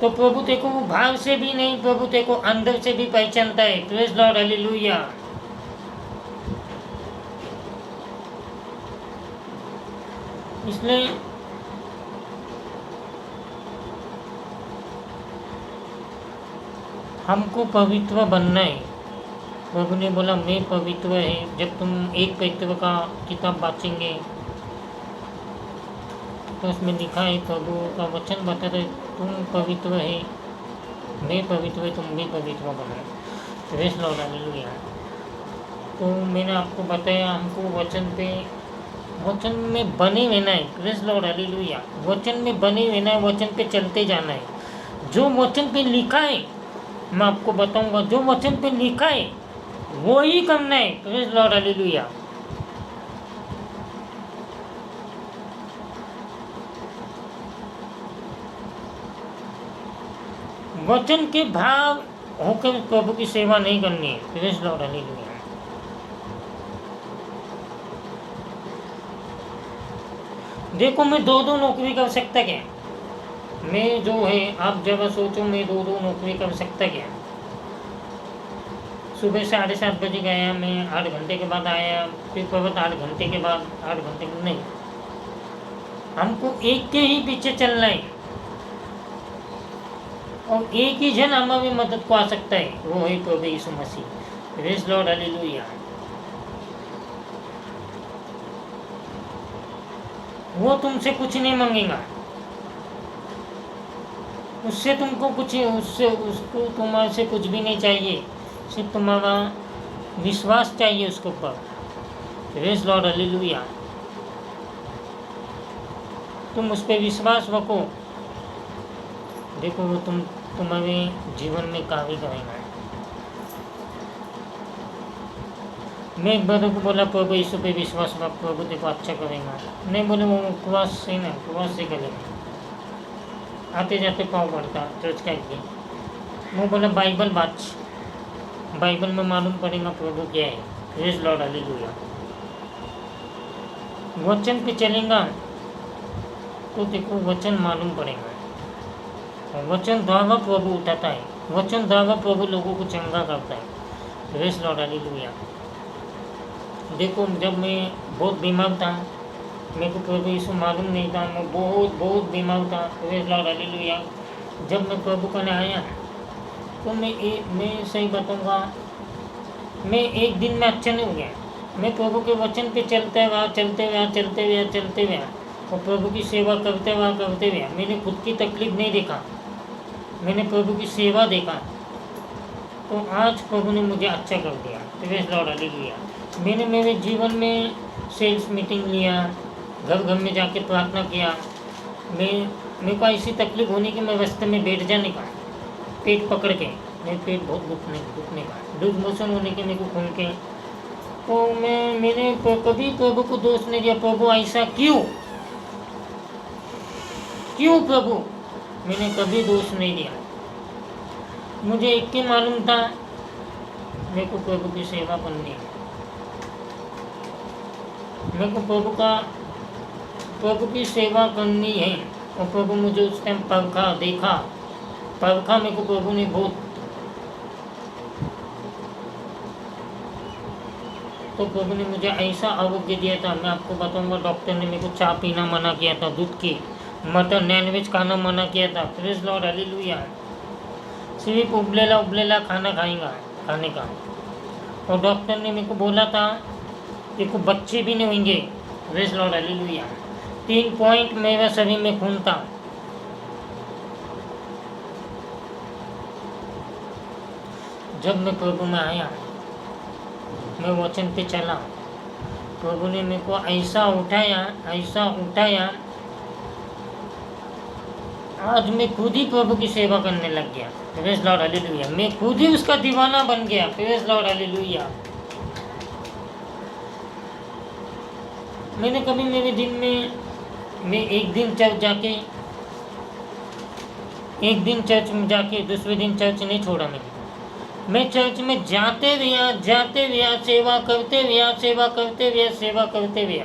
A: तो प्रभु तेको वो भाव से भी नहीं, प्रभु तेको अंदर से भी पहचानता है। Praise Lord, hallelujah. इसलिए हमको पवित्र बनना है। प्रभु ने बोला मैं पवित्र है। जब तुम एक पवित्र का किताब बाँचेंगे तो उसमें लिखा है, प्रभु का वचन बताता है तुम पवित्र है, मैं पवित्र है, तुम भी पवित्र बनो। Praise Lord, hallelujah. तो मैंने आपको बताया हमको वचन में बने रहना है। Praise Lord, hallelujah. वचन में बने रहना है, वचन पे चलते जाना है। जो वचन पे लिखा है मैं आपको बताऊंगा, जो वचन पे लिखा है वो ही करना है। Praise Lord, hallelujah. वचन के भाव होकर प्रभु की सेवा नहीं करनी है। Praise Lord, hallelujah. देखो मैं दो नौकरी कर सकता क्या? मैं जो है आप जब सोचो मैं दो नौकरी कर सकता क्या? सुबह 7:30 बजे गया, मैं 8 घंटे के बाद आया, फिर प्रभु 8 घंटे के बाद 8 घंटे नहीं, हमको एक के ही पीछे चलना है और एक ही जन हमारी मदद को आ सकता है, वो है प्रभु Yeshu Masih. Praise Lord, hallelujah. वो तुमसे कुछ नहीं मांगेगा, उससे तुमको कुछ उसको तुम्हारे से कुछ भी नहीं चाहिए, सिर्फ तुम्हारा विश्वास चाहिए उसके ऊपर। Praise Lord, hallelujah. तुम उस पर विश्वास रखो, देखो वो तुम्हारे जीवन में कार्य करेगा। मैं एक बार को बोला प्रभु यीशु पे विश्वास रख, प्रभु देखो अच्छा करेगा। नहीं बोले वो उपवास से ना, उपवास से करेगा। आते जाते पाँव पड़ता चर्च का एक, वो बोला बाइबल बात, बाइबल में मालूम पड़ेगा प्रभु क्या है। Praise Lord, hallelujah. वचन पे चलेगा तो देखो वचन मालूम पड़ेगा। वचन द्वारा प्रभु उठाता है, वचन द्वारा प्रभु लोगों को चंगा करता है। Praise Lord, hallelujah. देखो जब मैं बहुत बीमार था, मेरे को प्रभु यीशु मालूम नहीं था, मैं बहुत बीमार था। Praise Lord, hallelujah. जब मैं प्रभु का आया तो मैं सही बताऊंगा, मैं एक दिन में अच्छा नहीं हो गया। मैं प्रभु के वचन पे चलते हुए और प्रभु की सेवा करते हुए मैंने खुद की तकलीफ नहीं देखा, मैंने प्रभु की सेवा देखा। तो आज प्रभु ने मुझे अच्छा कर दिया। Praise Lord, hallelujah. मैंने मेरे जीवन में सेल्स मीटिंग लिया, घर घर में जाके प्रार्थना किया। मेरे को ऐसी तकलीफ होने की मैं रास्ते में बैठ जाने का, पेट पकड़ के, मेरे पेट बहुत दुखने का, लूज मोशन होने के, मेरे को खून के। तो मैंने कभी प्रभु को दोष नहीं दिया, प्रभु ऐसा क्यों प्रभु, मैंने कभी दोष नहीं दिया। मुझे एक ही मालूम था, मेरे को प्रभु की सेवा करनी है, मेरे को प्रभु की सेवा करनी है। और प्रभु मुझे उस टाइम परखा मेरे को प्रभु ने बहुत। तो प्रभु ने मुझे ऐसा आरोग्य दिया था, मैं आपको बताऊंगा। डॉक्टर ने मेरे को चाय पीना मना किया था, दूध की, मटन नॉनवेज खाना मना किया था। Praise Lord, hallelujah. सिर्फ उबलेला खाना खाने का। और डॉक्टर ने मेरे को बोला था देखो बच्चे भी नहीं होंगे। Praise Lord, hallelujah. 3 पॉइंट मेरे शरीर में खून था। जब मैं प्रभु में आया, मैं वचन पे चला, प्रभु ने मेरे को ऐसा उठाया, ऐसा उठाया, आज मैं खुद ही प्रभु की सेवा करने लग गया। Praise Lord, hallelujah. मैं खुद ही उसका दीवाना बन गया। Praise Lord, hallelujah. मैंने कभी मेरे दिन में, मैं एक दिन चर्च जाके दूसरे दिन चर्च नहीं छोड़ा। मैं चर्च में जाते हुए सेवा करते हुए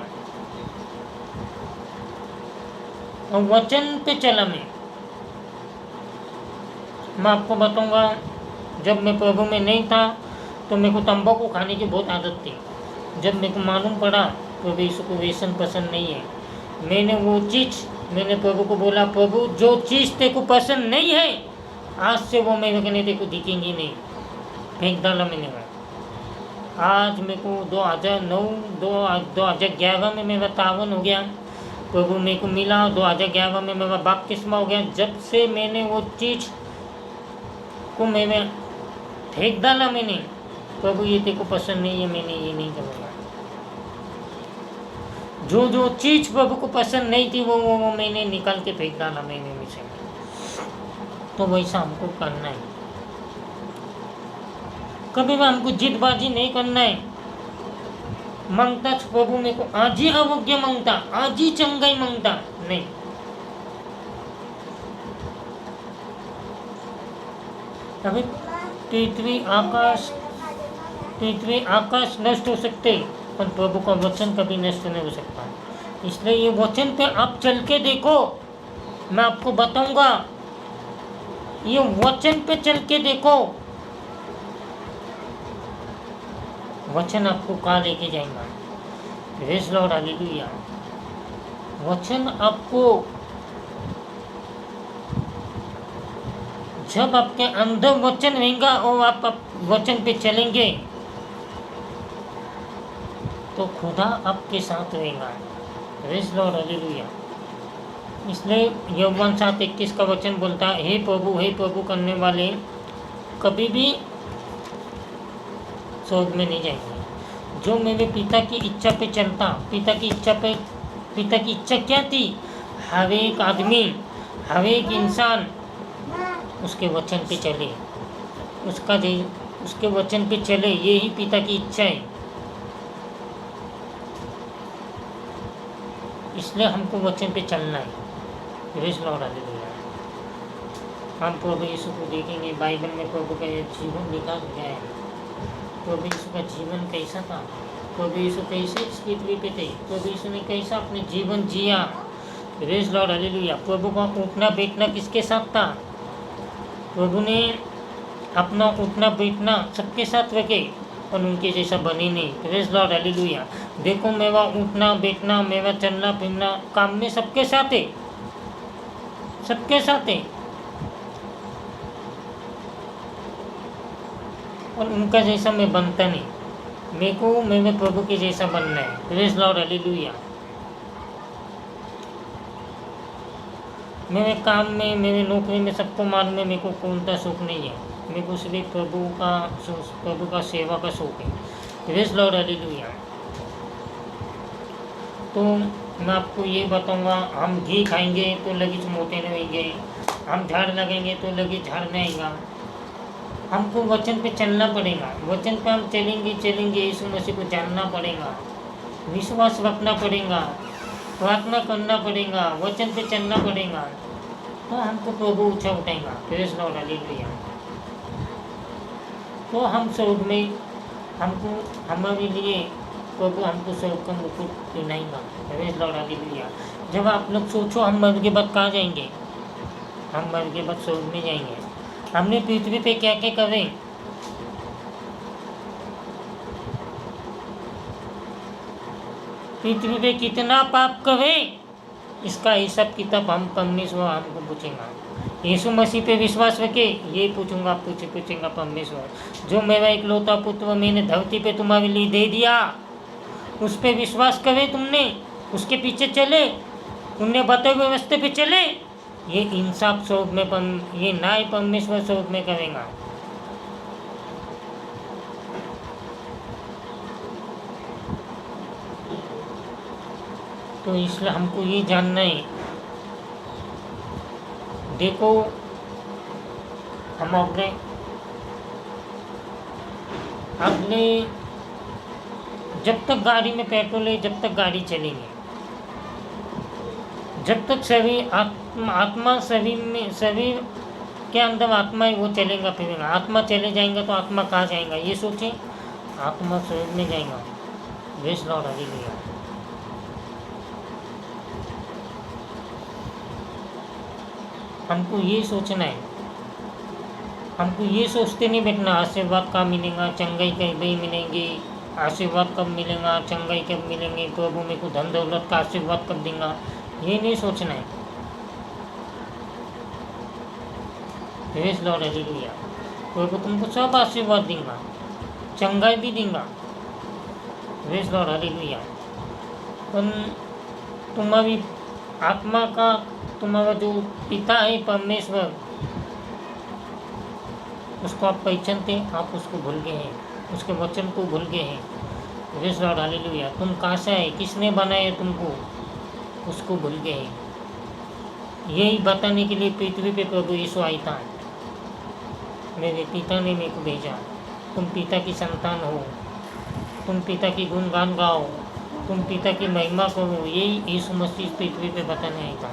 A: और वचन पे चला। मैं आपको बताऊंगा, जब मैं प्रभु में नहीं था तो मेरे को तंबाकू खाने की बहुत आदत थी। जब मेरे को मालूम पड़ा प्रभु यीशु को व्यसन पसंद नहीं है, मैंने प्रभु को बोला, प्रभु जो चीज़ तेरे को पसंद नहीं है, आज से वो मैं कहने तेरे को दिखेंगी नहीं। फेंक डाला मैंने वो। आज मेरे को 2011 में मेरा तावन हो गया, प्रभु मेरे को मिला। 2011 में मेरा बपतिस्मा हो गया। जब से मैंने वो चीज़ को मैंने फेंक डाला, मैंने, प्रभु ये तेरे को पसंद नहीं है, मैंने ये नहीं करूँगा। जो चीज़ प्रभु को पसंद नहीं थी वो मैंने निकाल के फेंक डाला मैंने में से। तो वैसा हमको करना है। कभी भी हमको जिदबाजी नहीं करना है। मांगता प्रभु मेरे को आज ही आरोग्य मांगता, आज ही चंगाई मांगता, नहीं। अभी पृथ्वी आकाश नष्ट हो सकते, पर प्रभु का वचन कभी नष्ट नहीं हो सकता। इसलिए ये वचन पे आप चल के देखो, मैं आपको बताऊंगा। ये वचन पे चल के देखो, वचन आपको कहाँ लेके जाएगा। Praise Lord, hallelujah. वचन आपको, जब आपके अंदर वचन रहेगा और आप वचन पे चलेंगे तो खुदा आपके साथ रहेगा। Praise Lord, hallelujah. इसलिए योवान 7:21 का वचन बोलता है, हे प्रभु करने वाले कभी भी स्वर्ग में नहीं जाएंगे। जो मेरे पिता की इच्छा पे चलता, पिता की इच्छा क्या थी? हर एक आदमी, हर एक इंसान उसके वचन पे चले, उसके वचन पे चले, यही पिता की इच्छा है। इसलिए हमको वचन पे चलना है। Praise Lord, hallelujah. हम प्रभु यीशु को देखेंगे, बाइबल में प्रभु का जीवन लिखा गया है। प्रभु यीशु का जीवन कैसा था, प्रभु यीशु कैसे इस पृथ्वी पे थे, प्रभु यीशु ने कैसा अपने जीवन जिया। Praise Lord, hallelujah. प्रभु का उठना बैठना किसके साथ था? प्रभु ने अपना उठना बैठना सबके साथ रखे, और उनके जैसा बने नहीं। Praise Lord, hallelujah. देखो, मेरा उठना बैठना, मेरा चलना फिरना काम में सबके साथ है, सबके साथ है, और उनका जैसा मैं बनता नहीं। मेरे को मेरे प्रभु के जैसा बनना है। Praise Lord, hallelujah. मेरे काम में, मेरे नौकरी में सबको मालूम है मेरे को कौन सा सुख नहीं है। मेरे को सिर्फ प्रभु का सेवा का शौक है। Praise Lord, hallelujah. तो मैं आपको ये बताऊंगा, हम घी खाएंगे तो लगेच मोटे नहीं होंगे, हम झाड़ लगाएंगे तो लगेच झाड़ नहीं आएगा। हमको वचन पे चलना पड़ेगा। वचन पे हम चलेंगे, यीशु मसीह को जानना पड़ेगा, विश्वास रखना पड़ेगा, प्रार्थना करना पड़ेगा, वचन पे चलना पड़ेगा, तो हमको प्रभु ऊंचा उठाएगा। Praise Lord, hallelujah. तो हम स्वर्ग में, हमारे लिए प्रभु हमको स्वर्ग का मुकुट पहनाएगा। Praise Lord, hallelujah. जब आप लोग सोचो, हम मर के बाद कहाँ जाएंगे? हम मर के बाद स्वर्ग में जाएंगे। हमने पृथ्वी पे क्या क्या करे? पृथ्वी पे कितना पाप करे, इसका हिसाब किताब हम परमेश्वर हमको पूछेगा। यीशु मसीह पे विश्वास रखे, ये पूछूंगा, पूछेगा परमेश्वर। जो मेरा इकलौता पुत्र मैंने धरती पे तुम्हारे लिए दे दिया, उस पे विश्वास करे तुमने, उसके पीछे चले, उन्हें बताए हुए रास्ते पे चले, ये इंसाफ स्वर्ग में, ये न्याय परमेश्वर स्वर्ग में करेगा। तो इसलिए हमको ये जानना है, देखो हम अपने जब तक गाड़ी में पेट्रोल है, जब तक गाड़ी चलेंगे, जब तक शरीर आत्मा शरीर के अंदर आत्मा है वो चलेगा फिरेगा। आत्मा चले जाएंगा तो आत्मा कहाँ जाएगा ये सोचें, आत्मा शरीर में जाएगा। Praise Lord, hallelujah. हमको ये सोचना है, हमको ये सोचते नहीं बैठना आशीर्वाद कहाँ मिलेगा, चंगाई कहीं भी मिलेंगी, आशीर्वाद कब मिलेगा, चंगाई कब मिलेंगे, प्रभु मेरे को धन दौलत का आशीर्वाद कब देगा, ये नहीं सोचना है। Praise Lord, hallelujah. प्रभु तुमको सब आशीर्वाद देगा, चंगाई भी देगा। Praise Lord, hallelujah. तुम्हारी आत्मा का, तुम्हारा जो पिता है परमेश्वर, उसको आप पहचानते, आप उसको भूल गए हैं, उसके वचन को भूल गए हैं। Praise Lord, hallelujah. तुम कहाँ से आए, किसने बनाया तुमको, उसको भूल गए हैं। यही बताने के लिए पृथ्वी पे प्रभु यीशु आया था, मेरे पिता ने मेरे को भेजा, तुम पिता की संतान हो, तुम पिता की गुणगान गाओ, तुम पिता की महिमा करो। यही यीशु मसीह पृथ्वी पे बताने आया था।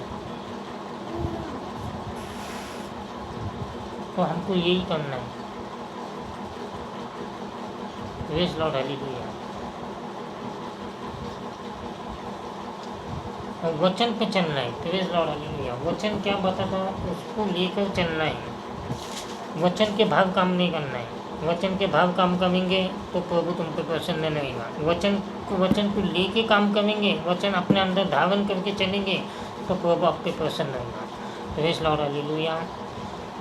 A: तो हमको यही करना है। Praise Lord, hallelujah. और वचन पे चलना है। Praise Lord, hallelujah. वचन क्या बताता है उसको लेकर चलना है, वचन के भाव काम नहीं करना है। वचन के भाव काम करेंगे तो प्रभु तुम पे प्रसन्न नहीं होगा। वचन को लेके काम करेंगे, वचन अपने अंदर धारण करके चलेंगे तो प्रभु आप पे प्रसन्न होगा। Praise Lord, hallelujah.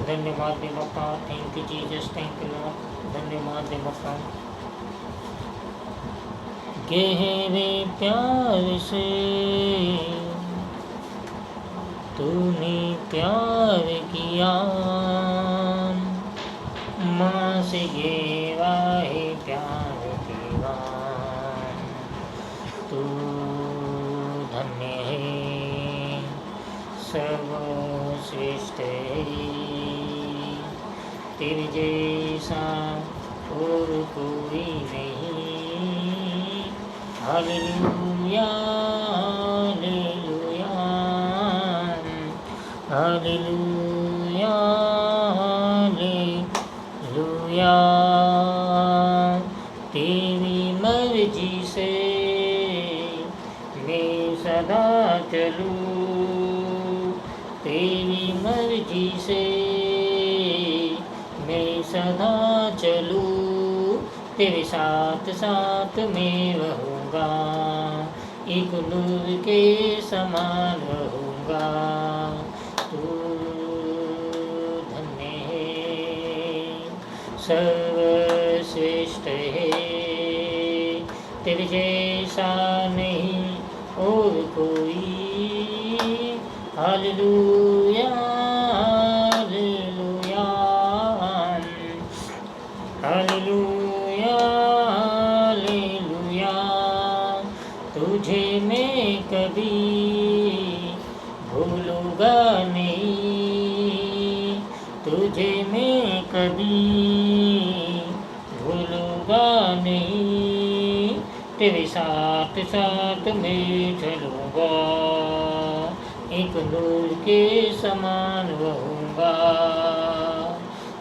A: धन्यवाद दे बापा, thank you Jesus, thank you Lord. धन्यवाद दे बापा। गहरे प्यार से तूने प्यार किया, माँ से गहरा है प्यार तेरा, तू धन्य है, सर्वश्रेष्ठ है, तेरे जैसा और कोई नहीं। Hallelujah, hallelujah, hallelujah, hallelujah. तेरी मर्जी से मैं सदा चलूँ, तेरी मर्जी से मैं सदा चलूँ, तेरे साथ साथ मैं रहूँगा, एक नूर के समान रहूँगा। तू धन्य है, सर्वश्रेष्ठ है, तेरे जैसा नहीं और कोई। Hallelujah, hallelujah, hallelujah, hallelujah. तुझे मैं कभी भूलूंगा नहीं, तुझे मैं कभी भूलूंगा नहीं, तेरे साथ साथ मैं चलूँगा, एक नूर के समान रहूँगा।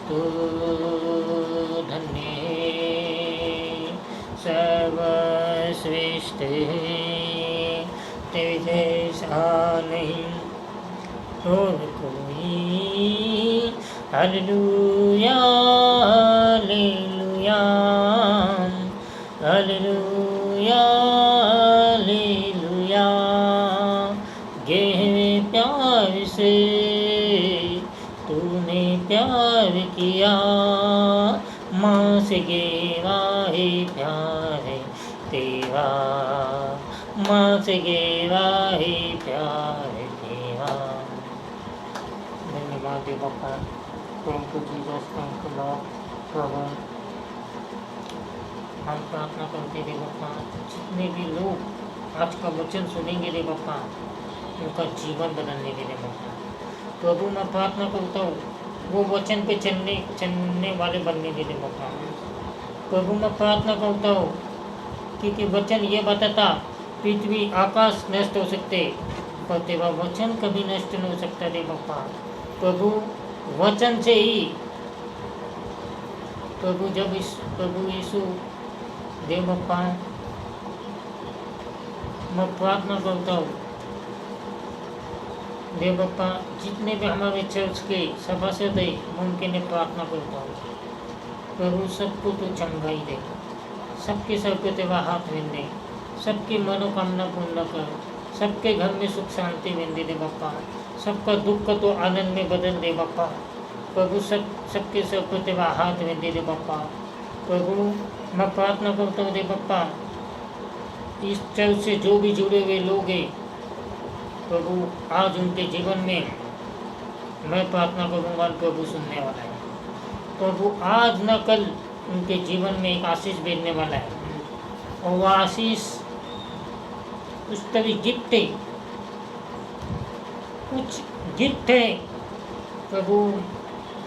A: तू धन्य है, सर्वश्रेष्ठ है, तेरे जैसा नहीं और कोई। Hallelujah, hallelujah, hallelujah, hallelujah. गहरे प्यार से तूने प्यार किया, माँ से गहरा है प्यार है तेरा, माँ से गहरा है प्यार तेरा। धन्यवाद दे बापा, thank you Jesus, thank you Lord. प्रभु हम प्रार्थना करते थे बापा, जितने भी लोग आज का वचन सुनेंगे रे बापा, उनका जीवन बदलने के रे बापा। प्रभु मैं प्रार्थना करता हूँ वो वचन पे चलने वाले बनने के रे बापा। प्रभु मैं प्रार्थना करता हूँ क्योंकि वचन ये बताता पृथ्वी आकाश नष्ट हो सकते पर तेरा वचन कभी नष्ट नहीं हो सकता रे बापा। प्रभु वचन से ही प्रभु यीशु देव बापा मैं प्रार्थना करता हूँ देव बापा, जितने भी हमारे चर्च के सभासद है मैं उनके लिए प्रार्थना करता हूँ। प्रभु सबको तो चंगाई दे, सबके सर पे तेरा हाथ विन दे, सबकी मनोकामना पूर्ण कर, सबके घर में सुख शांति विन दे बापा, सबका दुख को तो आनंद में बदल दे बापा। प्रभु सबके सर पे तेरा हाथ विन दे बापा। प्रभु मैं प्रार्थना करता हूँ दे बापा, इस चर्च से जो भी जुड़े हुए लोग हैं प्रभु आज उनके जीवन में मैं प्रार्थना करूँगा प्रभु सुनने वाला है। प्रभु आज न कल उनके जीवन में एक आशीष भेजने वाला है और वह आशीष उस तरह गिफ्ट है, कुछ गिफ्ट है प्रभु।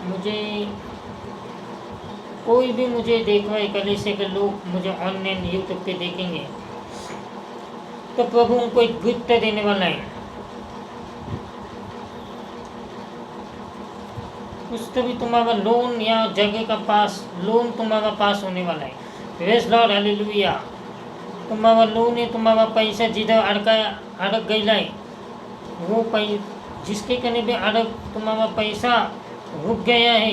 A: मुझे कोई भी मुझे देख रहा है कल से अगर लोग मुझे ऑनलाइन यूट्यूब पे देखेंगे तो प्रभु उनको एक गिफ्ट देने वाला है। उस तभी तुम्हारा लोन या जगह का पास लोन तुम्हारा पास होने वाला है। Praise Lord, hallelujah. तुम्हारा लोन है, तुम्हारा पैसा जिधर अड़क गया है वो जिसके कने भी तुम्हारा पैसा रुक गया है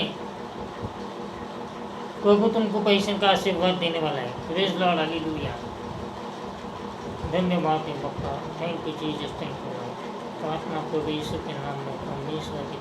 A: प्रभु तुमको पैसे का आशीर्वाद देने वाला है। Praise Lord, hallelujah. धन्यवाद है बापा, thank you Jesus, thank you. प्रार्थना प्रभु यीशु के नाम में परमेश्वर की